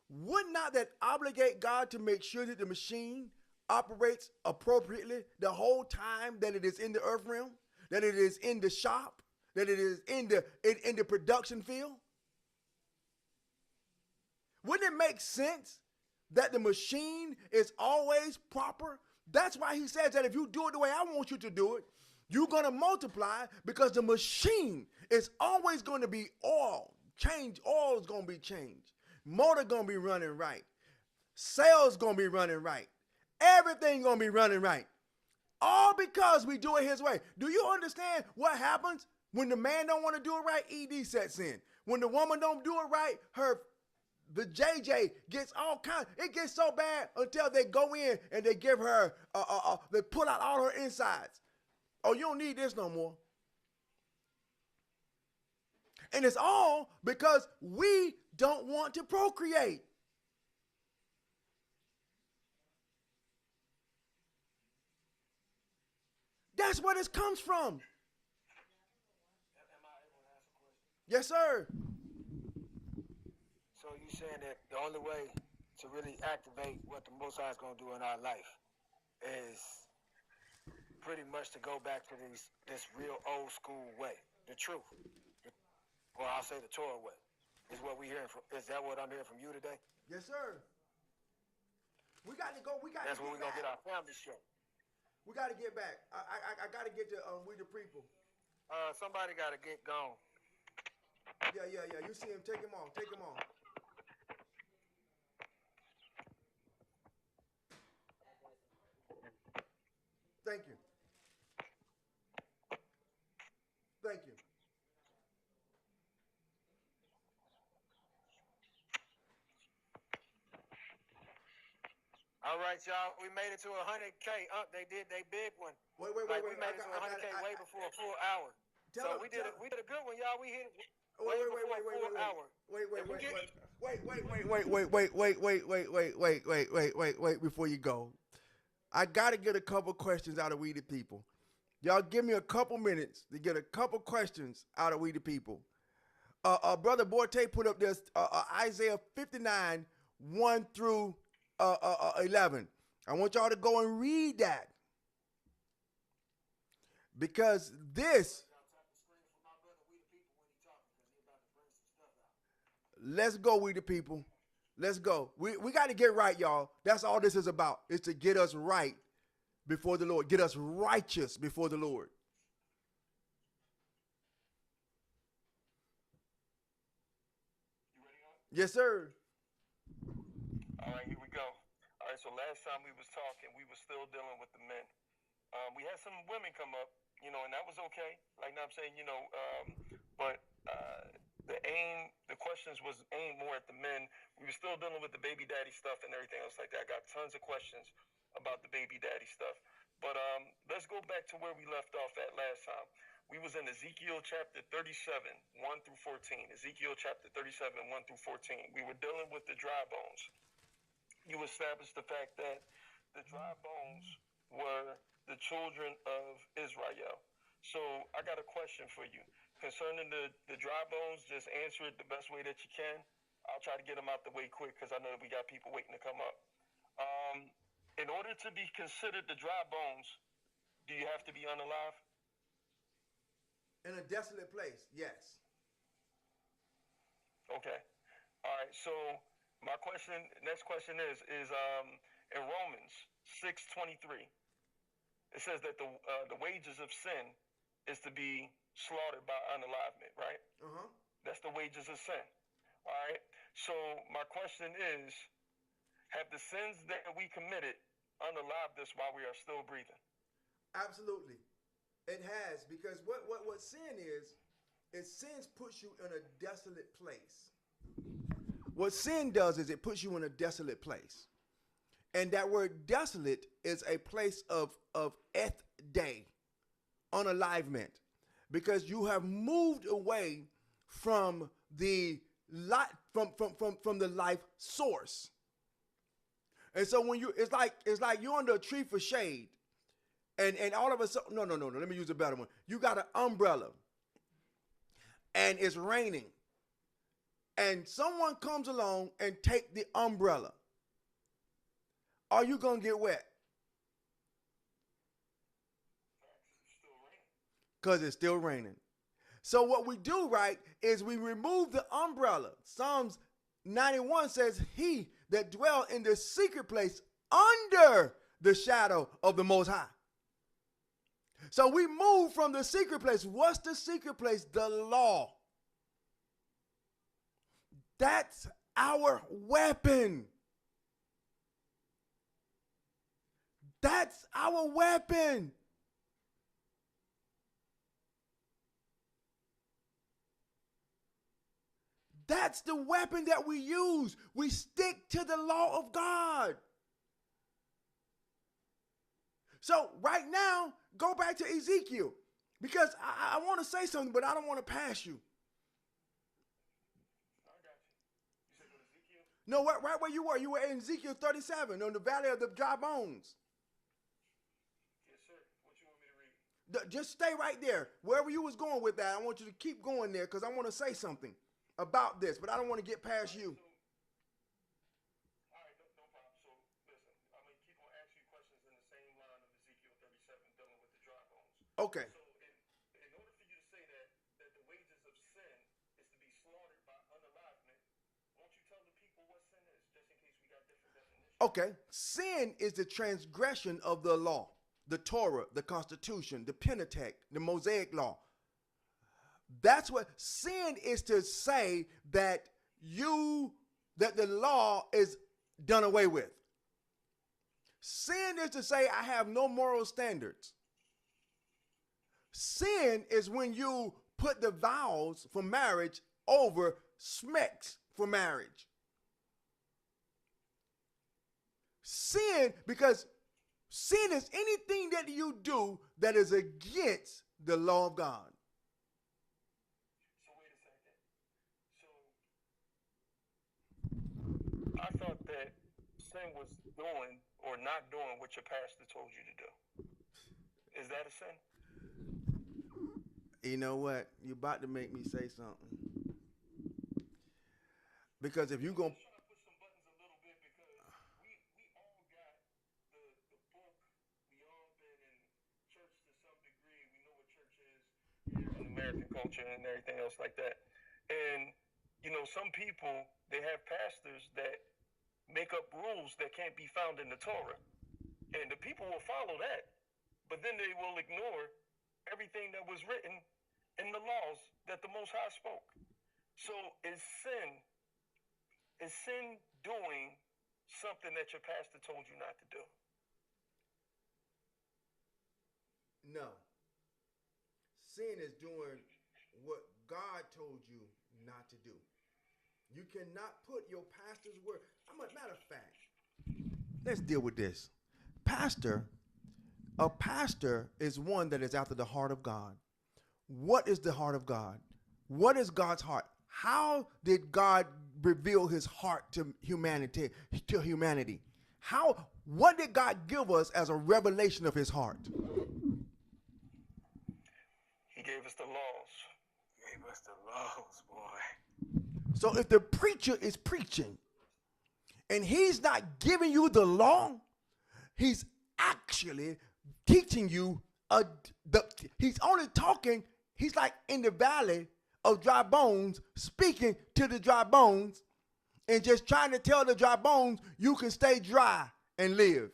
Speaker 2: would not that obligate God to make sure that the machine operates appropriately the whole time that it is in the earth realm, that it is in the shop, that it is in the production field? Wouldn't it make sense that the machine is always proper? That's why he says that if you do it the way I want you to do it, you're going to multiply, because the machine is always going to be oil. Oil is going to be changed. Motor going to be running right. Sales going to be running right. Everything going to be running right. All because we do it his way. Do you understand what happens when the man don't want to do it right? ED sets in. When the woman don't do it right, the JJ gets all kinds. It gets so bad until they go in and they give her, they pull out all her insides. Oh, you don't need this no more. And it's all because we don't want to procreate. That's where this comes from.
Speaker 1: Am I able to ask a question?
Speaker 2: Yes, sir.
Speaker 1: So you saying that the only way to really activate what the Most High is going to do in our life is pretty much to go back to this real old school way, the truth, or I'll say the Torah way, is what we hearing from. Is that what I'm hearing from you today?
Speaker 2: Yes, sir. We got to go.
Speaker 1: That's when we're going to get our family straight.
Speaker 2: We got to get back. I got to get to We the People.
Speaker 1: Somebody got to get gone.
Speaker 2: Yeah. You see him. Take him on. Thank you.
Speaker 1: All right, y'all. We made it to 100K. They did they big one.
Speaker 2: Wait.
Speaker 1: We made it to 100K way before a full hour. So we did a good one, y'all. We hit it way before a full hour.
Speaker 2: Wait. Wait before you go. I gotta get a couple questions out of we the people. Y'all give me a couple minutes to get a couple questions out of we the people. Brother Borte put up this Isaiah 59, 1 through 11. I want y'all to go and read that. Because this, let's go, we the people. Let's go. We got to get right, y'all. That's all this is about, is to get us right before the Lord. Get us righteous before the Lord.
Speaker 3: You ready, huh?
Speaker 2: Yes, sir.
Speaker 3: All right, here we go. All right, so last time we was talking, we were still dealing with the men. We had some women come up, and that was okay. Like now I'm saying, but the questions was aimed more at the men. We were still dealing with the baby daddy stuff and everything else like that. I got tons of questions about the baby daddy stuff. But let's go back to where we left off at last time. We was in Ezekiel chapter 37, 1 through 14. Ezekiel chapter 37, 1 through 14. We were dealing with the dry bones. You established the fact that the dry bones were the children of Israel. So I got a question for you. Concerning the dry bones, just answer it the best way that you can. I'll try to get them out the way quick because I know that we got people waiting to come up. In order to be considered the dry bones, do you have to be unalive?
Speaker 2: In a desolate place, yes.
Speaker 3: Okay. All right. So my next question is in Romans 6:23. It says that the wages of sin is to be slaughtered by unalivement, right? That's the wages of sin. All right. So my question is, have the sins that we committed unalived us while we are still breathing?
Speaker 2: Absolutely. It has, because what sin is sin puts you in a desolate place. What sin does is it puts you in a desolate place. And that word desolate is a place of day, unalivement, because you have moved away from the from the life source. And so when it's like you're under a tree for shade, and all of a sudden, no, let me use a better one. You got an umbrella, and it's raining, and someone comes along and take the umbrella. Are you gonna get wet? Because it's still raining. So what we do, right, is we remove the umbrella. Psalms 91 says, he that dwell in the secret place under the shadow of the Most High. So we move from the secret place. What's the secret place? The law. That's our weapon. That's our weapon. That's the weapon that we use. We stick to the law of God. So right now, go back to Ezekiel, because I want to say something, but I don't want to pass you.
Speaker 3: I got you. You said go to Ezekiel?
Speaker 2: No, right where you were. You were in Ezekiel 37 on the valley of the dry bones.
Speaker 3: Yes, sir. What you want me to read?
Speaker 2: Just stay right there. Wherever you was going with that, I want you to keep going there, because I want to say something about this, but I don't want to get past you.
Speaker 3: All right, no problem. So listen, I'm going to keep on asking you questions in the same line of Ezekiel 37, dealing with the dry bones.
Speaker 2: Okay.
Speaker 3: So in order for you to say that the wages of sin is to be slaughtered by unalivement, won't you tell the people what sin is, just in case we got different definitions?
Speaker 2: Okay. Sin is the transgression of the law, the Torah, the Constitution, the Pentateuch, the Mosaic law. That's what sin is, to say that the law is done away with. Sin is to say I have no moral standards. Sin is when you put the vows for marriage over smecks for marriage. Sin, because sin is anything that you do that is against the law of God.
Speaker 3: So wait a second. So sin was doing or not doing what your pastor told you to do? Is that a sin?
Speaker 2: You know what? You're about to make me say something. Because if you're going to...
Speaker 3: Trying to push some buttons a little bit because we all got the book. We all been in church to some degree. We know what church is here in American culture and everything else like that. And, you know, some people, they have pastors that make up rules that can't be found in the Torah. And the people will follow that. But then they will ignore everything that was written in the laws that the Most High spoke. So is sin doing something that your pastor told you not to do?
Speaker 2: No. Sin is doing what God told you not to do. You cannot put your pastor's word. Matter of fact, let's deal with this. A pastor is one that is after the heart of God. What is the heart of God? What is God's heart? How did God reveal his heart to humanity? What did God give us as a revelation of his heart?
Speaker 3: He gave us the laws.
Speaker 1: He gave us the laws, boy.
Speaker 2: So if the preacher is preaching and he's not giving you the law, he's actually teaching you he's only talking, he's like in the valley of dry bones, speaking to the dry bones and just trying to tell the dry bones you can stay dry and live.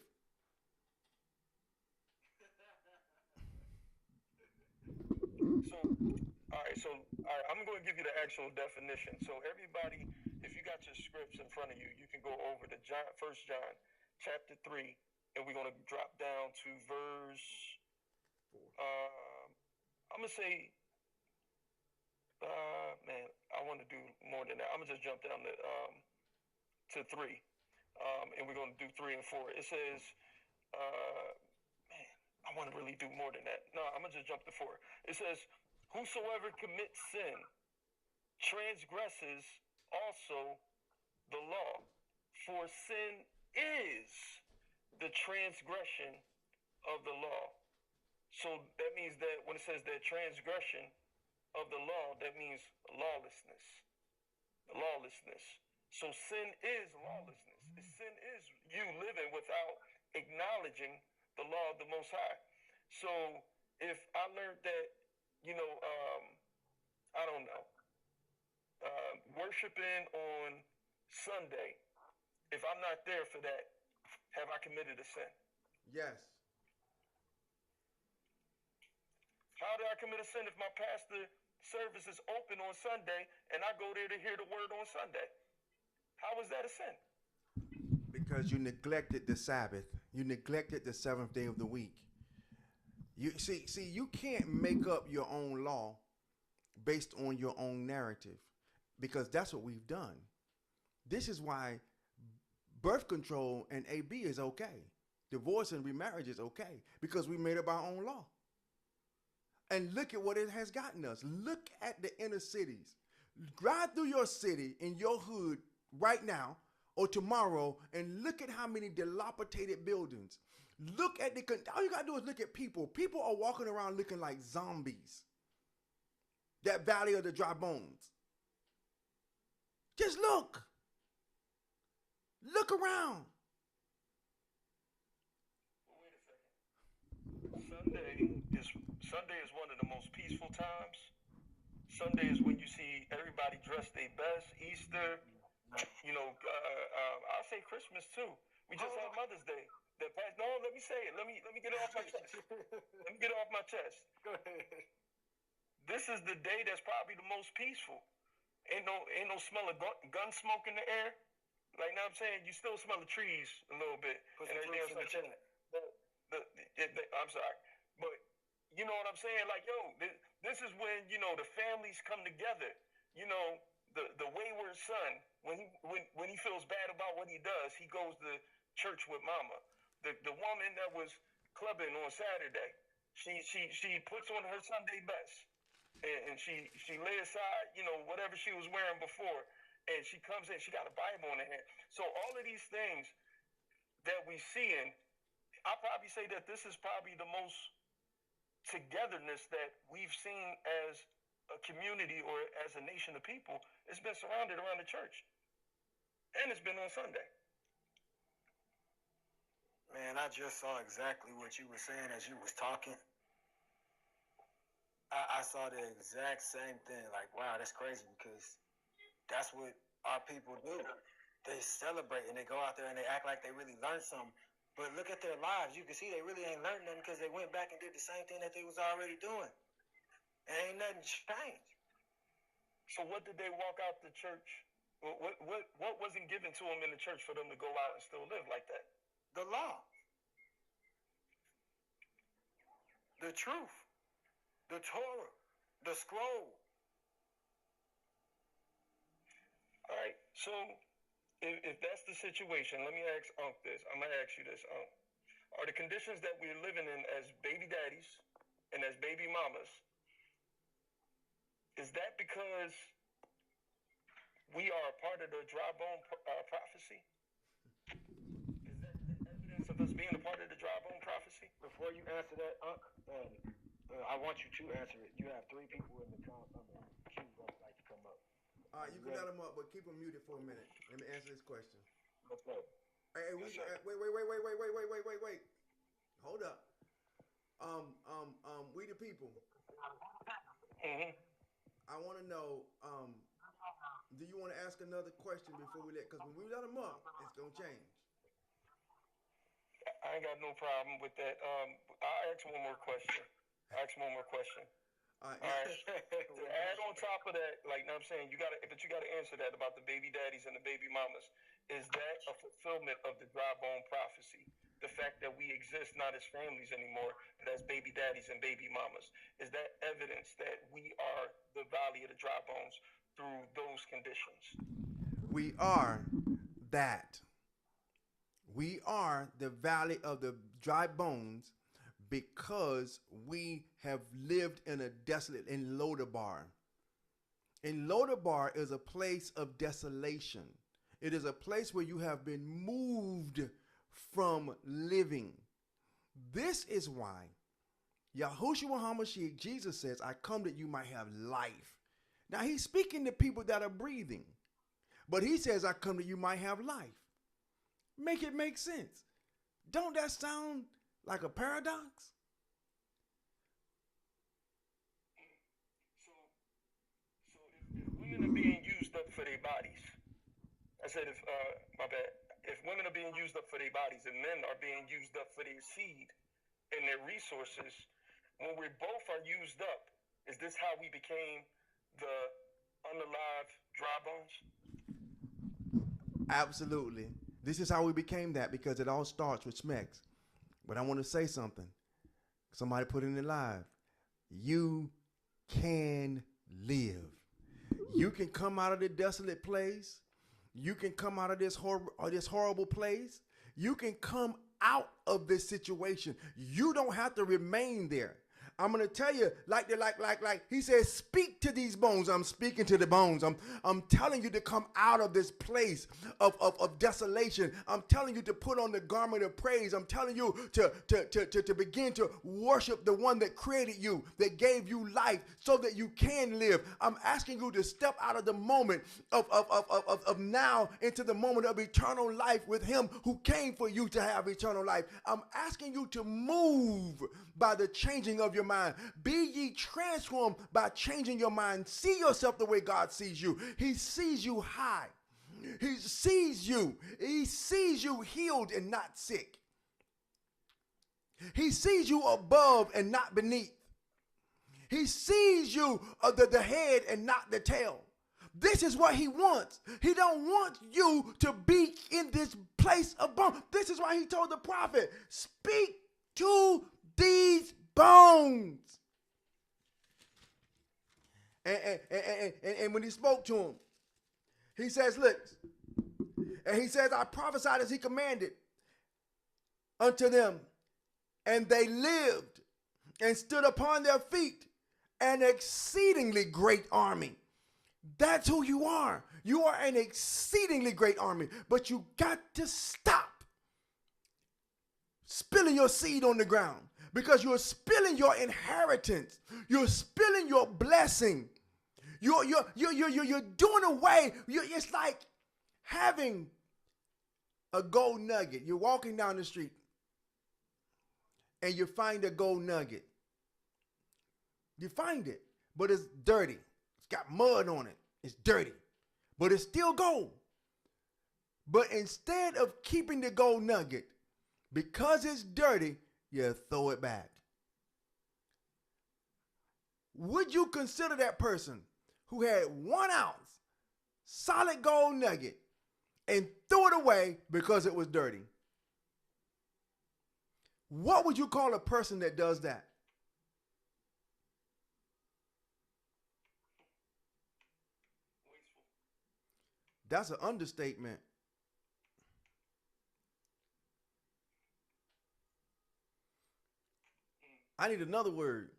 Speaker 3: So I'm going to give you the actual definition. So everybody, if you got your scripts in front of you, you can go over to John, 1 John chapter 3, and we're going to drop down to verse, I'm going to say, man, I want to do more than that. I'm going to just jump down to 3, and we're going to do 3 and 4. It says, man, I want to really do more than that. No, I'm going to just jump to 4. It says, whosoever commits sin transgresses also the law, for sin is the transgression of the law. So that means that when it says that transgression of the law, that means lawlessness. Lawlessness. So sin is lawlessness. Sin is you living without acknowledging the law of the Most High. So if I learned that, you know, I don't know, worshiping on Sunday, if I'm not there for that, have I committed a sin?
Speaker 2: Yes.
Speaker 3: How did I commit a sin if my pastor service is open on Sunday and I go there to hear the word on Sunday? How is that a sin?
Speaker 2: Because you neglected the Sabbath. You neglected the seventh day of the week. You see, you can't make up your own law based on your own narrative, because that's what we've done. This is why birth control and AB is okay. Divorce and remarriage is okay, because we made up our own law. And look at what it has gotten us. Look at the inner cities. Drive through your city, in your hood right now or tomorrow, and look at how many dilapidated buildings. Look at all you got to do is look at people. People are walking around looking like zombies. That valley of the dry bones. Just look. Look around.
Speaker 3: Wait a second. Sunday is one of the most peaceful times. Sunday is when you see everybody dressed their best. Easter, you know, I'll say Christmas too. We just had Mother's Day. No, let me say it. Let me get it off my chest. Let me get it off my chest.
Speaker 1: Go ahead.
Speaker 3: This is the day that's probably the most peaceful. Ain't no smell of gun smoke in the air. Like, now I'm saying, you still smell the trees a little bit.
Speaker 1: Put
Speaker 3: And
Speaker 1: some
Speaker 3: everything
Speaker 1: fruits
Speaker 3: else
Speaker 1: in
Speaker 3: like that. I'm sorry. But you know what I'm saying? Like, yo, this is when, you know, the families come together. You know, the wayward son, when he feels bad about what he does, he goes to church with mama. The woman that was clubbing on Saturday, she puts on her Sunday best, and she lay aside, you know, whatever she was wearing before, and she comes in, she got a Bible in her hand. So all of these things, that we seeing, I'll probably say that this is probably the most togetherness that we've seen as a community or as a nation of people. It's been surrounded around the church, and it's been on Sunday.
Speaker 1: Man, I just saw exactly what you were saying as you was talking. I saw the exact same thing. Like, wow, that's crazy, because that's what our people do. They celebrate and they go out there and they act like they really learned something. But look at their lives. You can see they really ain't learned nothing, because they went back and did the same thing that they was already doing. And ain't nothing changed.
Speaker 3: So what did they walk out the church? What wasn't given to them in the church for them to go out and still live like that?
Speaker 1: The law. The truth. The Torah. The scroll.
Speaker 3: All right. So if that's the situation, let me ask Unc this. I'm going to ask you this, Unc. Are the conditions that we're living in as baby daddies and as baby mamas, is that because we are a part of the dry bone prophecy? Is that evidence of us being a part of the dry bone prophecy?
Speaker 1: Before you answer that, Unc, I want you to answer it. You have 3 people in the queue that would like to come up.
Speaker 2: All right, you can let them up, but keep them muted for a minute. Let me answer this question.
Speaker 1: Let's go.
Speaker 2: Hey, wait. Hold up. We the people.
Speaker 3: Mm-hmm.
Speaker 2: I want to know, do you want to ask another question before we because when we let them up, it's going to change.
Speaker 3: I ain't got no problem with that. I'll ask one more question. All right. To add on top of that, like, you know what I'm saying, you gotta answer that about the baby daddies and the baby mamas. Is that a fulfillment of the dry bone prophecy? The fact that we exist not as families anymore, but as baby daddies and baby mamas. Is that evidence that we are the valley of the dry bones through those conditions?
Speaker 2: We are that. We are the valley of the dry bones because we have lived in a desolate, in Lodabar. In Lodabar is a place of desolation. It is a place where you have been moved from living. This is why Yahushua HaMashiach, Jesus says, I come that you might have life. Now he's speaking to people that are breathing, but he says, I come that you might have life. Make it make sense. Don't that sound like a paradox?
Speaker 3: So if women are being used up for their bodies, I said if women are being used up for their bodies and men are being used up for their seed and their resources, when we both are used up, is this how we became the unalive dry bones?
Speaker 2: Absolutely. This is how we became that, because it all starts with Smex. But I want to say something. Somebody put it in live. You can live. You can come out of the desolate place. You can come out of this horrible place. You can come out of this situation. You don't have to remain there. I'm going to tell you, like he says, speak to these bones. I'm speaking to the bones. I'm telling you to come out of this place of desolation. I'm telling you to put on the garment of praise. I'm telling you to begin to worship the one that created you, that gave you life so that you can live. I'm asking you to step out of the moment of now into the moment of eternal life with him who came for you to have eternal life. I'm asking you to move by the changing of your mind. Be ye transformed by changing your mind. See yourself the way God sees you. He sees you high. He sees you. He sees you healed and not sick. He sees you above and not beneath. He sees you the head and not the tail. This is what he wants. He don't want you to be in this place of bone. This is why he told the prophet, speak to these bones. And when he spoke to him, he says, look, and he says, I prophesied as he commanded unto them, and they lived and stood upon their feet, an exceedingly great army. That's who you are. You are an exceedingly great army, but you got to stop spilling your seed on the ground, because you're spilling your inheritance. You're spilling your blessing. You're doing away. It's like having a gold nugget. You're walking down the street and you find a gold nugget. You find it, but it's dirty. It's got mud on it. It's dirty, but it's still gold. But instead of keeping the gold nugget, because it's dirty, you throw it back. Would you consider that person who had 1 ounce solid gold nugget and threw it away because it was dirty? What would you call a person that does that? That's an understatement. I need another word.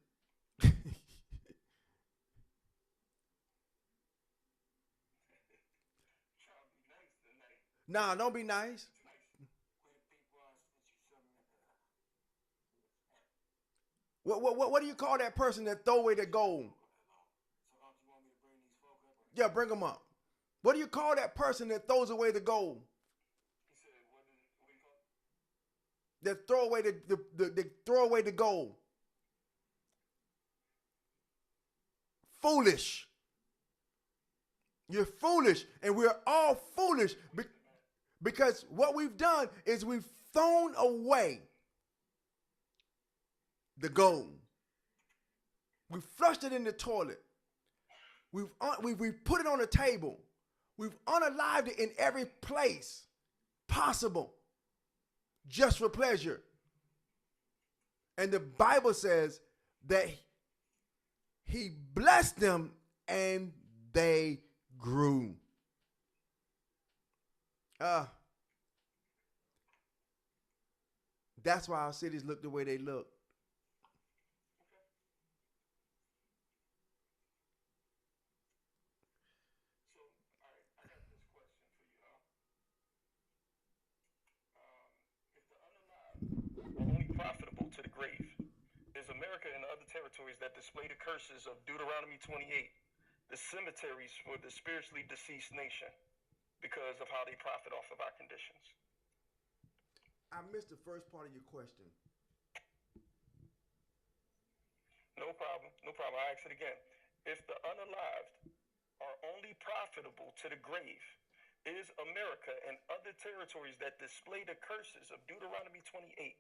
Speaker 2: Nah, don't be nice. What do you call that person that throw away the gold? Yeah, bring them up. What do you call that person that throws away the gold? That throw away they throw away the gold. Foolish. You're foolish, and we're all foolish because what we've done is we've thrown away the gold. We flushed it in the toilet. We've put it on the table. We've unalived it in every place possible just for pleasure. And the Bible says that he blessed them and they grew. That's why our cities look the way they look.
Speaker 3: So, all right, I got this question for you, if the unalive are only profitable to the grave, is America and other territories that display the curses of Deuteronomy 28 the cemeteries for the spiritually deceased nation because of how they profit off of our conditions?
Speaker 2: I missed the first part of your question.
Speaker 3: No problem. No problem. I'll ask it again. If the unalived are only profitable to the grave, is America and other territories that display the curses of Deuteronomy 28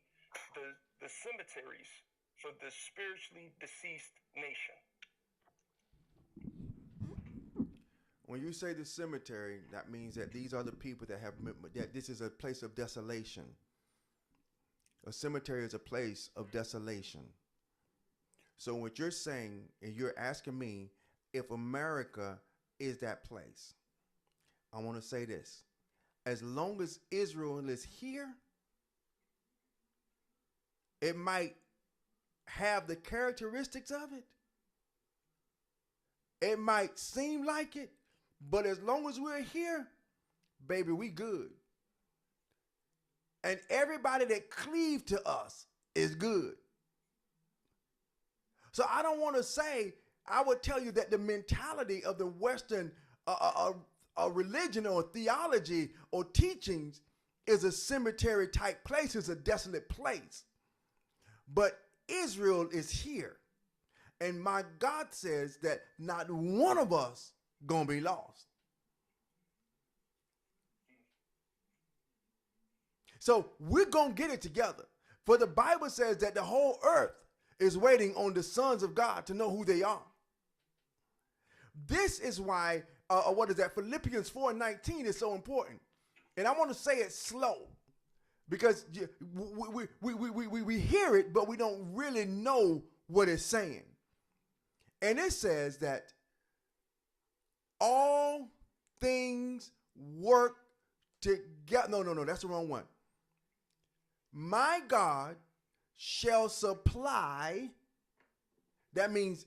Speaker 3: the cemeteries for the spiritually deceased nation?
Speaker 2: When you say the cemetery, that means that these are the people that this is a place of desolation. A cemetery is a place of desolation. So what you're saying, and you're asking me if America is that place. I want to say this. As long as Israel is here, it might have the characteristics of it. It might seem like it, but as long as we're here, baby, we good. And everybody that cleave to us is good. So I don't want to say, I would tell you that the mentality of the Western religion or theology or teachings is a cemetery type place, is a desolate place. But Israel is here. And my God says that not one of us gonna be lost. So we're gonna get it together. For the Bible says that the whole earth is waiting on the sons of God to know who they are. This is why, Philippians 4:19 is so important. And I want to say it slow because we hear it, but we don't really know what it's saying. And it says that all things work together. No, that's the wrong one. My God shall supply, that means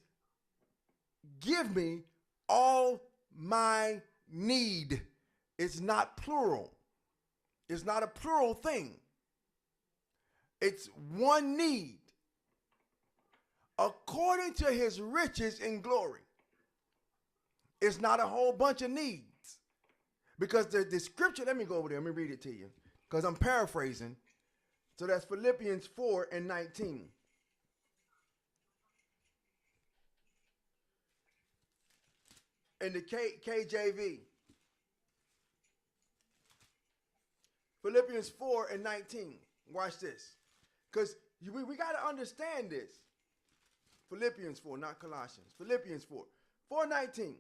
Speaker 2: give me all my need. It's not plural. It's not a plural thing. It's one need. According to his riches in glory. It's not a whole bunch of needs. Because the scripture, let me go over there. Let me read it to you. Because I'm paraphrasing. So that's Philippians 4:19. In the KJV. Philippians 4:19. Watch this. Because we got to understand this. Philippians 4, not Colossians. Philippians 4. 4:19.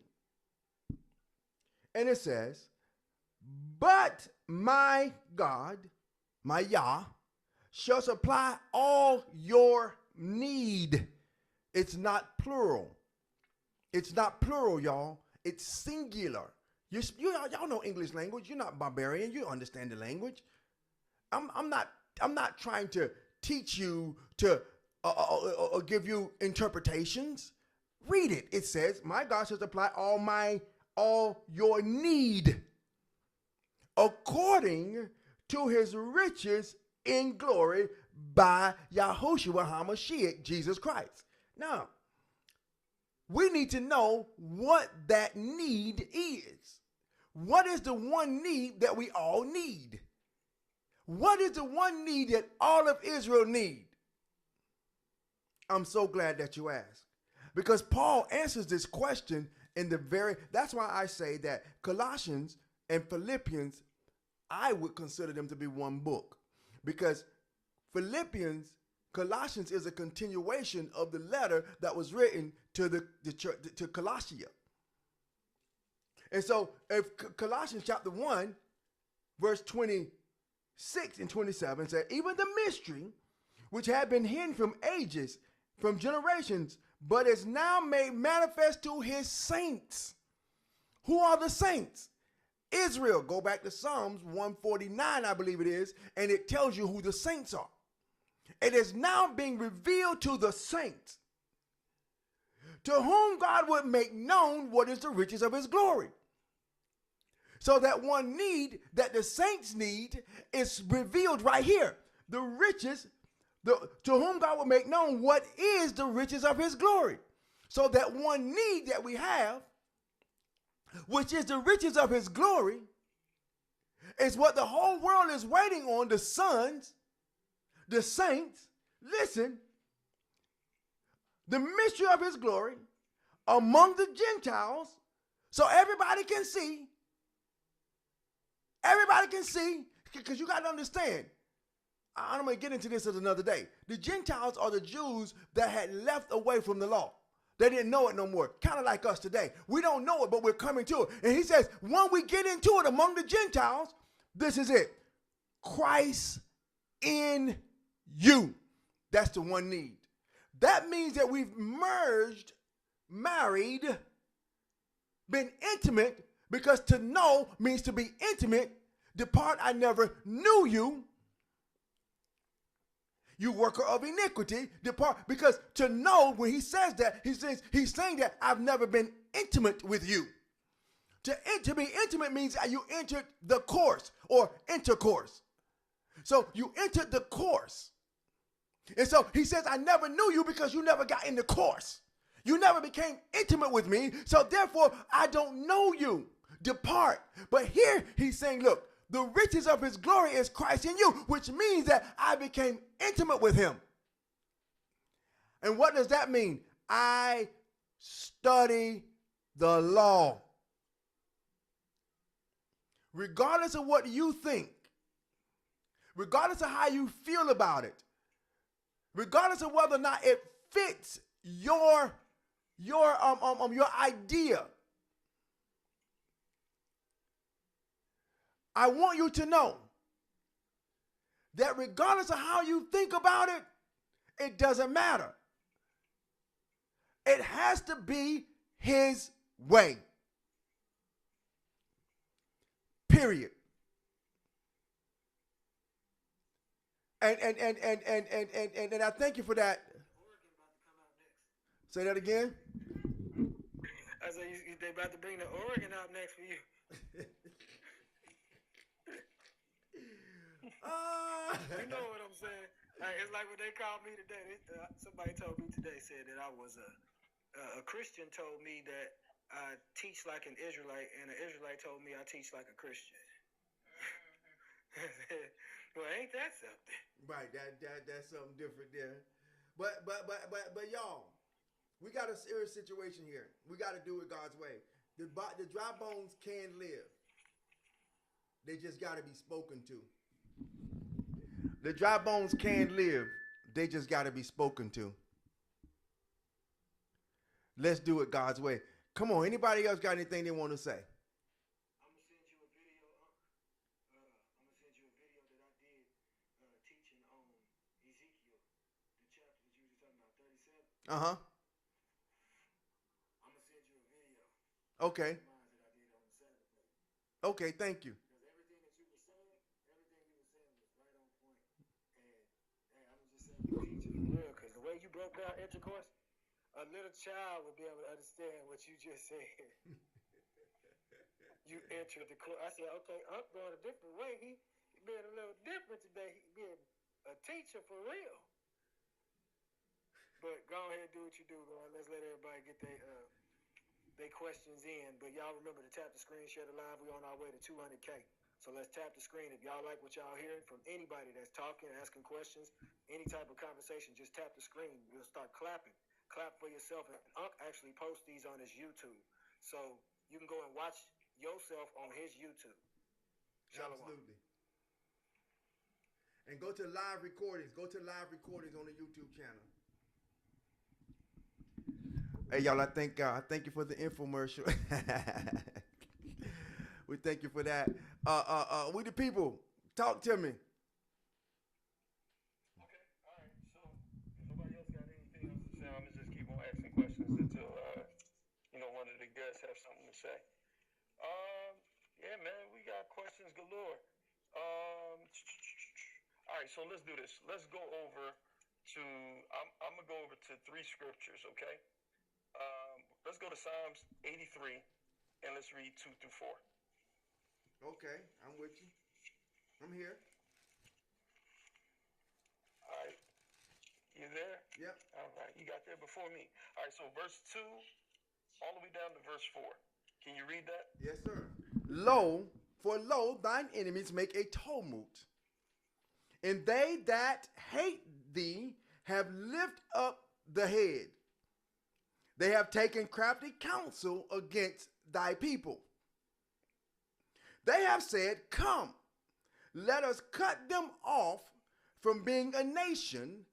Speaker 2: And it says, but my God, my Yah, shall supply all your need. It's not plural. It's not plural, y'all. It's singular. Y'all know English language. You're not barbarian. You understand the language. I'm not trying to teach you to give you interpretations. Read it. It says, my God shall supply all your need according to his riches in glory by Yahushua HaMashiach, Jesus Christ. Now, we need to know what that need is. What is the one need that we all need? What is the one need that all of Israel need? I'm so glad that you asked. Because Paul answers this question that's why I say that Colossians and Philippians, I would consider them to be one book. Because Colossians is a continuation of the letter that was written to the church, to Colossia. And so if Colossians chapter 1, verse 26 and 27 said, even the mystery which had been hidden from ages, from generations, but is now made manifest to his saints. Who are the saints? Israel. Go back to Psalms 149, I believe it is, and it tells you who the saints are. It is now being revealed to the saints, to whom God would make known what is the riches of his glory. So that one need that the saints need is revealed right here. The riches, to whom God will make known what is the riches of his glory. So that one need that we have, which is the riches of his glory, is what the whole world is waiting on, the sons, the saints. Listen, the mystery of his glory among the Gentiles, so everybody can see. Everybody can see, because you got to understand. I'm going to get into this another day. The Gentiles are the Jews that had left away from the law. They didn't know it no more. Kind of like us today. We don't know it, but we're coming to it. And he says, when we get into it among the Gentiles, this is it. Christ in you. That's the one need. That means that we've merged, married, been intimate, because to know means to be intimate. Depart, I never knew you. You worker of iniquity, depart. Because to know, when he says that, he's saying that I've never been intimate with you. To be intimate means you entered the course or intercourse. So you entered the course. And so he says, I never knew you because you never got in the course. You never became intimate with me. So therefore, I don't know you. Depart. But here he's saying, look, the riches of his glory is Christ in you, which means that I became intimate with him. And what does that mean? I study the law. Regardless of what you think, regardless of how you feel about it, regardless of whether or not it fits your idea, I want you to know that regardless of how you think about it, it doesn't matter. It has to be his way. Period. And I thank you for that. Say that again.
Speaker 1: I said they about to bring the Oregon out next for you. You know what I'm saying? Hey, it's like when they called me today. Somebody told me today, said that I was a Christian. Told me that I teach like an Israelite, and an Israelite told me I teach like a Christian. Well, ain't that something?
Speaker 2: Right, that's something different there. But y'all, we got a serious situation here. We got to do it God's way. The dry bones can live. They just got to be spoken to. The dry bones can live. They just got to be spoken to. Let's do it God's way. Come on, anybody else got anything they want to say?
Speaker 1: I'm gonna send you a video. I'm gonna send you a video that I did teaching on Ezekiel, the chapter that you were talking about, 37.
Speaker 2: Uh-huh.
Speaker 1: I'm gonna send you a video.
Speaker 2: Okay.
Speaker 1: That I did on the Sabbath.
Speaker 2: Okay, thank you.
Speaker 1: Because everything that you were saying was right on point. And I'm just saying, you teaching the real, because the way you broke down intercourse, a little child would be able to understand what you just said. You entered the course. I said, okay, I'm going a different way. He being a little different today. He being a teacher for real. But go ahead and do what you do, man. Let's let everybody get their questions in. But y'all remember to tap the screen, share the live. We're on our way to 200K. So let's tap the screen. If y'all like what y'all hearing from anybody that's talking, asking questions, any type of conversation, just tap the screen. We'll start clapping. Clap for yourself. And Unc actually posts these on his YouTube. So you can go and watch yourself on his YouTube. Shalom.
Speaker 2: Absolutely. And go to live recordings. Go to live recordings on the YouTube channel. Hey y'all, I thank you for the infomercial. We thank you for that. We the people. Talk to me.
Speaker 3: One of the guests have something to say. Yeah, man, we got questions galore. All right, so let's do this. Let's go over to. I'm gonna go over to 3 scriptures, okay? Let's go to Psalms 83, and let's read 2 through 4.
Speaker 2: Okay, I'm with you. I'm here.
Speaker 3: All right, you there?
Speaker 2: Yep.
Speaker 3: All right, you got there before me. All right, so verse 2. All the way down to verse 4. Can you read that?
Speaker 2: Yes, sir. Lo, thine enemies make a tumult, and they that hate thee have lifted up the head. They have taken crafty counsel against thy people. They have said, come, let us cut them off from being a nation,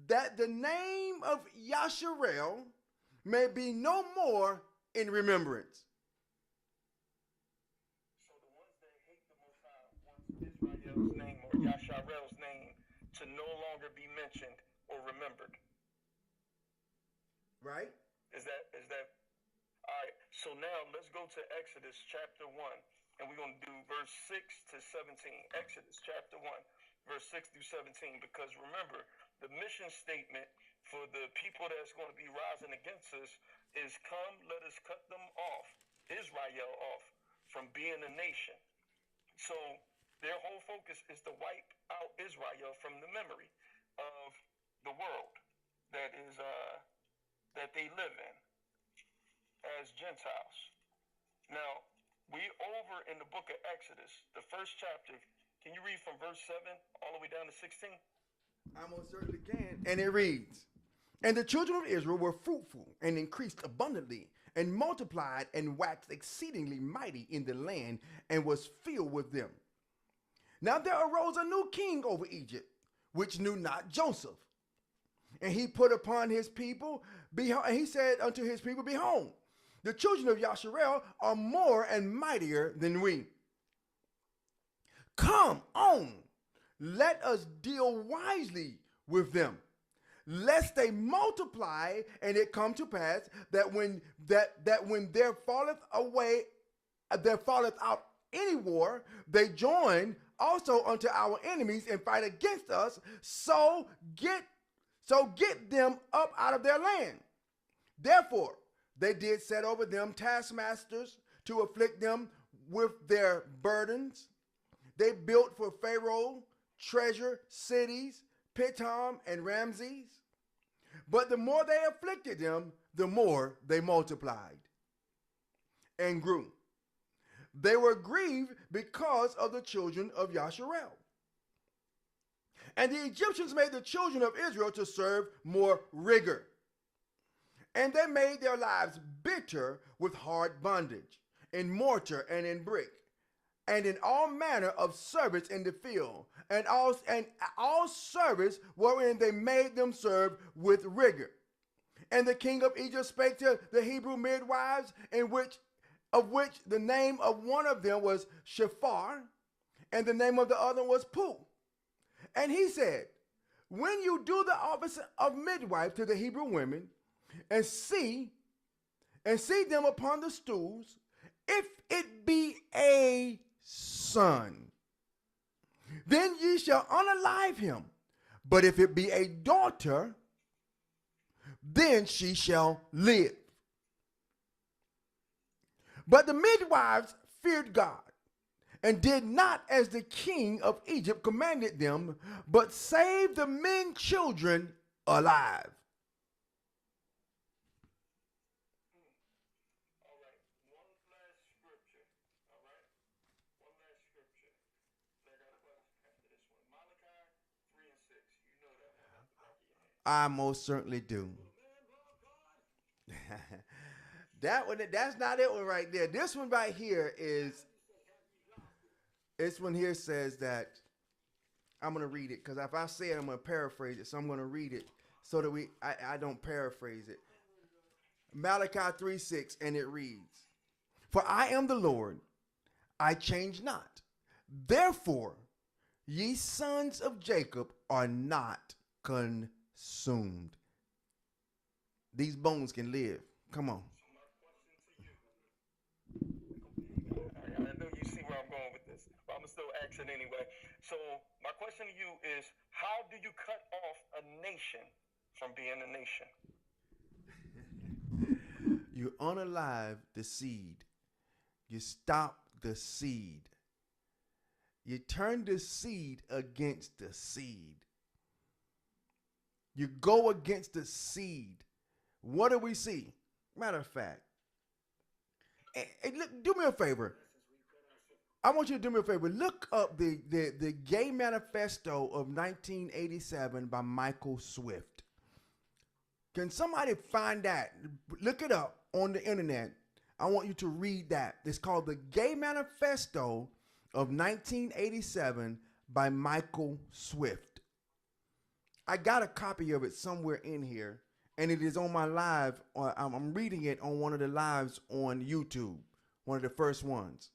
Speaker 2: that the name of Yasharel may be no more in remembrance.
Speaker 3: So the ones that hate the Most High want Israel's name or Yasharel's name to no longer be mentioned or remembered.
Speaker 2: Right?
Speaker 3: Is that all right? So now let's go to Exodus chapter 1, and we're going to do verse 6 to 17. Exodus chapter 1, verse 6 through 17, because remember, the mission statement for the people that's going to be rising against us is, come, let us cut them off, Israel off, from being a nation. So their whole focus is to wipe out Israel from the memory of the world that is that they live in as Gentiles. Now, we over in the book of Exodus, the first chapter. Can you read from verse 7 all the way down to 16?
Speaker 2: I most certainly can. And it reads, and the children of Israel were fruitful and increased abundantly and multiplied and waxed exceedingly mighty in the land and was filled with them. Now there arose a new king over Egypt, which knew not Joseph. And he put upon his people, and he said unto his people, behold, the children of Yasharel are more and mightier than we. Come on, let us deal wisely with them, lest they multiply, and it come to pass that when there falleth out any war, they join also unto our enemies and fight against us. So get them up out of their land. Therefore, they did set over them taskmasters to afflict them with their burdens. They built for Pharaoh treasure cities, Pithom, and Ramses. But the more they afflicted them, the more they multiplied and grew. They were grieved because of the children of Yasharel. And the Egyptians made the children of Israel to serve more rigor. And they made their lives bitter with hard bondage, in mortar and in brick, and in all manner of service in the field, and all service wherein they made them serve with rigor. And the king of Egypt spake to the Hebrew midwives, of which the name of one of them was Shephar, and the name of the other was Pu. And he said, when you do the office of midwife to the Hebrew women, and see them upon the stools, if it be a son, then ye shall unalive him. But if it be a daughter, then she shall live. But the midwives feared God, and did not as the king of Egypt commanded them, but saved the men children alive. I most certainly do. That's not it one right there. This one right here this one here says that, I'm going to read it, because if I say it, I'm going to paraphrase it. So I'm going to read it so that I don't paraphrase it. Malachi 3:6, and it reads, for I am the Lord, I change not. Therefore, ye sons of Jacob are not consumed. These bones can live. Come on.
Speaker 3: I know you see where I'm going with this, but I'm going to still ask it anyway. So my question to you is, how do you cut off a nation from being a nation?
Speaker 2: You unalive the seed. You stop the seed. You turn the seed against the seed. You go against the seed. What do we see? Matter of fact, look, do me a favor. I want you to do me a favor. Look up the Gay Manifesto of 1987 by Michael Swift. Can somebody find that? Look it up on the internet. I want you to read that. It's called the Gay Manifesto of 1987 by Michael Swift. I got a copy of it somewhere in here, and it is on my live. I'm reading it on one of the lives on YouTube, one of the first ones.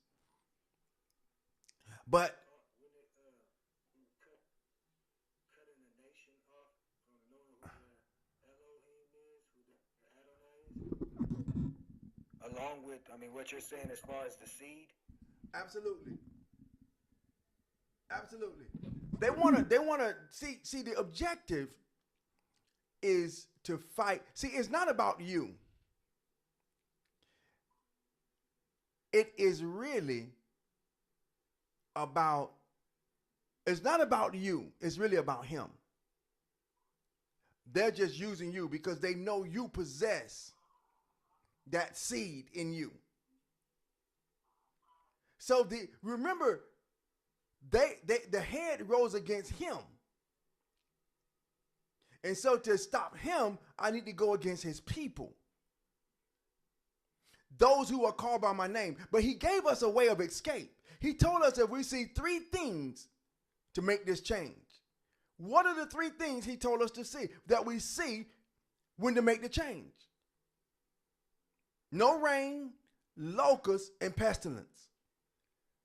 Speaker 2: But
Speaker 1: cutting a nation off from knowing who the Elohim is, who the Adonai is, along with, what you're saying as far as the seed.
Speaker 2: absolutely. Absolutely. They wanna see the objective is to fight. See, it's not about you. It is really about, it's not about you. It's really about him. They're just using you because they know you possess that seed in you. So remember, the head rose against him. And so to stop him, I need to go against his people. Those who are called by my name. But he gave us a way of escape. He told us that we see three things to make this change. What are the three things he told us to see, that we see when to make the change? No rain, locusts, and pestilence.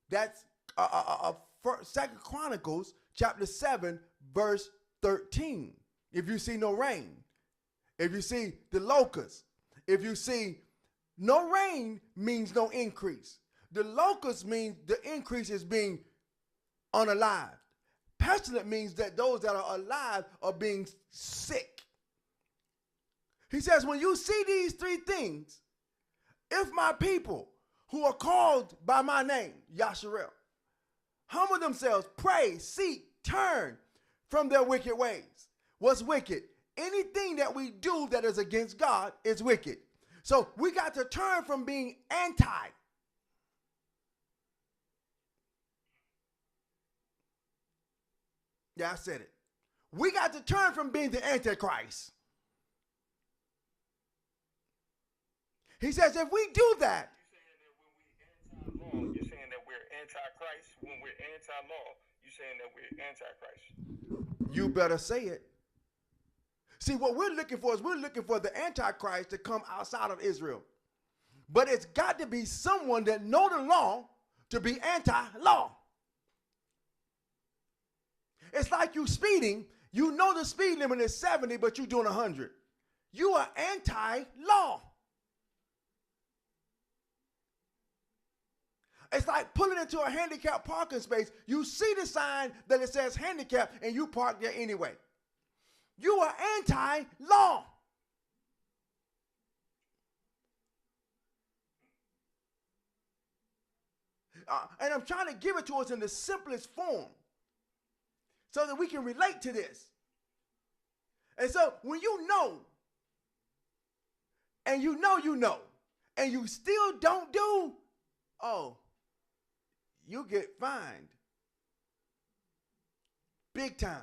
Speaker 2: That's 2 Chronicles chapter 7, verse 13. If you see no rain, if you see the locusts, if you see no rain, means no increase. The locust means the increase is being unalive. Pestilent means that those that are alive are being sick. He says, when you see these three things, if my people who are called by my name, Yasharel, humble themselves, pray, seek, turn from their wicked ways. What's wicked? Anything that we do that is against God is wicked. So we got to turn from being anti. Yeah, I said it. We got to turn from being the Antichrist. He says if we do that.
Speaker 3: You're saying that we're anti-Christ. When we're anti-law, you're saying that we're anti-Christ.
Speaker 2: You better say it. See, what we're looking for is we're looking for the Antichrist to come outside of Israel. But it's got to be someone that know the law to be anti-law. It's like you speeding. You know the speed limit is 70, but you're doing 100. You are anti-law. It's like pulling into a handicapped parking space. You see the sign that it says handicap, and you park there anyway. You are anti-law. And I'm trying to give it to us in the simplest form so that we can relate to this. And so when you know, and you know, and you still don't do, oh, you get fined. Big time.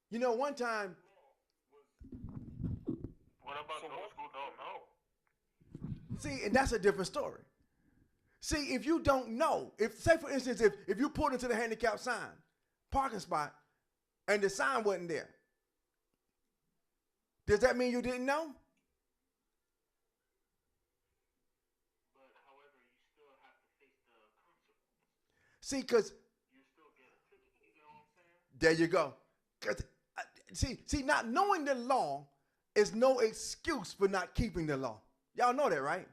Speaker 2: You know, one time.
Speaker 4: What about those who don't know?
Speaker 2: See, and that's a different story. See, if you don't know, if say for instance, if you pulled into the handicap sign, parking spot, and the sign wasn't there, does that mean you didn't know?
Speaker 4: But however, you still have to face the consequences.
Speaker 2: See, because
Speaker 4: You still get a ticket. You know what I'm saying?
Speaker 2: there you go. 'Cause, see, not knowing the law is no excuse for not keeping the law. Y'all know that, right?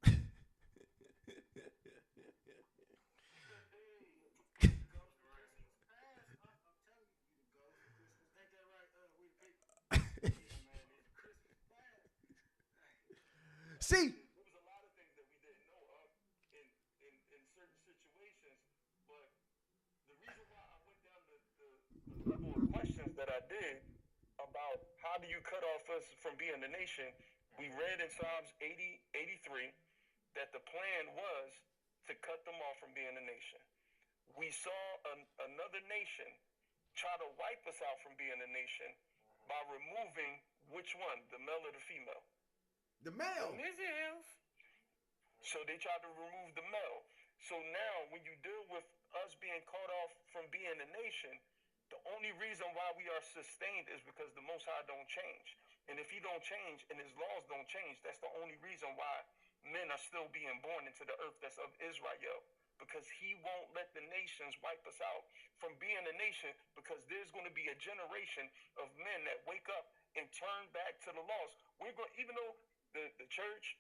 Speaker 4: Okay.
Speaker 2: See,
Speaker 3: There was a lot of things that we didn't know of in certain situations, but the reason why I went down the level of questions that I did about how do you cut off us from being a nation, we read in Psalms 83 that the plan was to cut them off from being a nation. We saw another nation try to wipe us out from being a nation by removing which one, the male or the female?
Speaker 2: the male.
Speaker 3: So they tried to remove the male. So now when you deal with us being cut off from being a nation, the only reason why we are sustained is because the Most High don't change. And if he don't change and his laws don't change, that's the only reason why men are still being born into the earth that's of Israel. Because he won't let the nations wipe us out from being a nation, because there's going to be a generation of men that wake up and turn back to the laws. We're going, even though the church,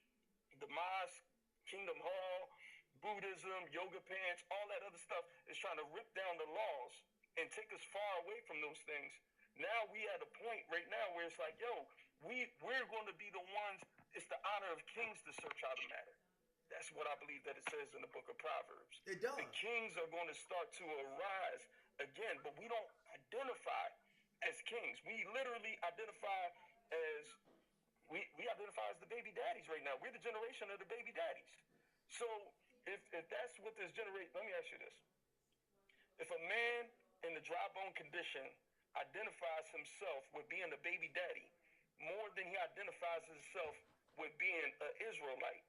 Speaker 3: the mosque, Kingdom Hall, Buddhism, yoga pants, all that other stuff is trying to rip down the laws and take us far away from those things. Now we at a point right now where it's like, yo, we're going to be the ones, it's the honor of kings to search out a matter. That's what I believe that it says in the book of Proverbs.
Speaker 2: It does.
Speaker 3: The kings are going to start to arise again, but we don't identify as kings. We literally identify as, we identify as the baby daddies right now. We're the generation of the baby daddies. So if that's what this generation, let me ask you this. If a man in the dry bone condition identifies himself with being a baby daddy more than he identifies himself with being an Israelite,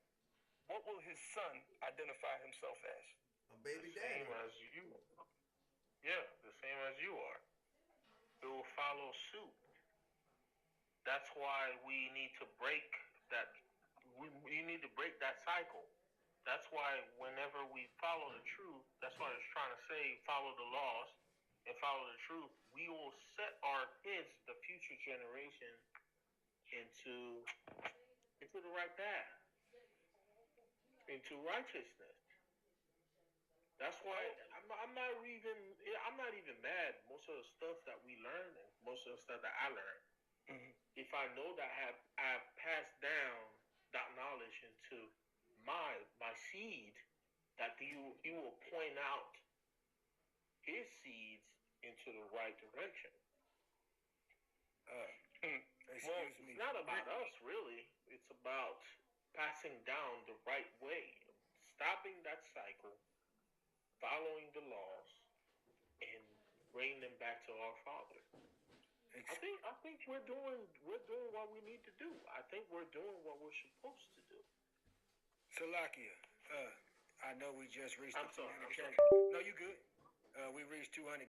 Speaker 3: what will his son identify himself as?
Speaker 2: A baby
Speaker 4: The same
Speaker 2: daddy.
Speaker 4: as you. Yeah, the same as you are. It will follow suit. That's why we need to break that. We need to break that cycle. That's why whenever we follow the truth, that's why it's trying to say follow the laws and follow the truth. We will set our kids, the future generation, into the right path, into righteousness. That's why I'm not even mad. Most of the stuff that we learn and most of the stuff that I learned, if I know that I've passed down that knowledge into my seed, that he will point out his seeds into the right direction.
Speaker 1: Excuse me.
Speaker 4: It's not about us, really. It's about passing down the right way, stopping that cycle, following the laws, and bringing them back to our Father. I think we're doing what we need to do. I think we're doing what we're supposed to do.
Speaker 1: Salakia, I know we just reached
Speaker 4: I'm
Speaker 1: the
Speaker 4: sorry.
Speaker 1: 200K. No, you good. We reached 200K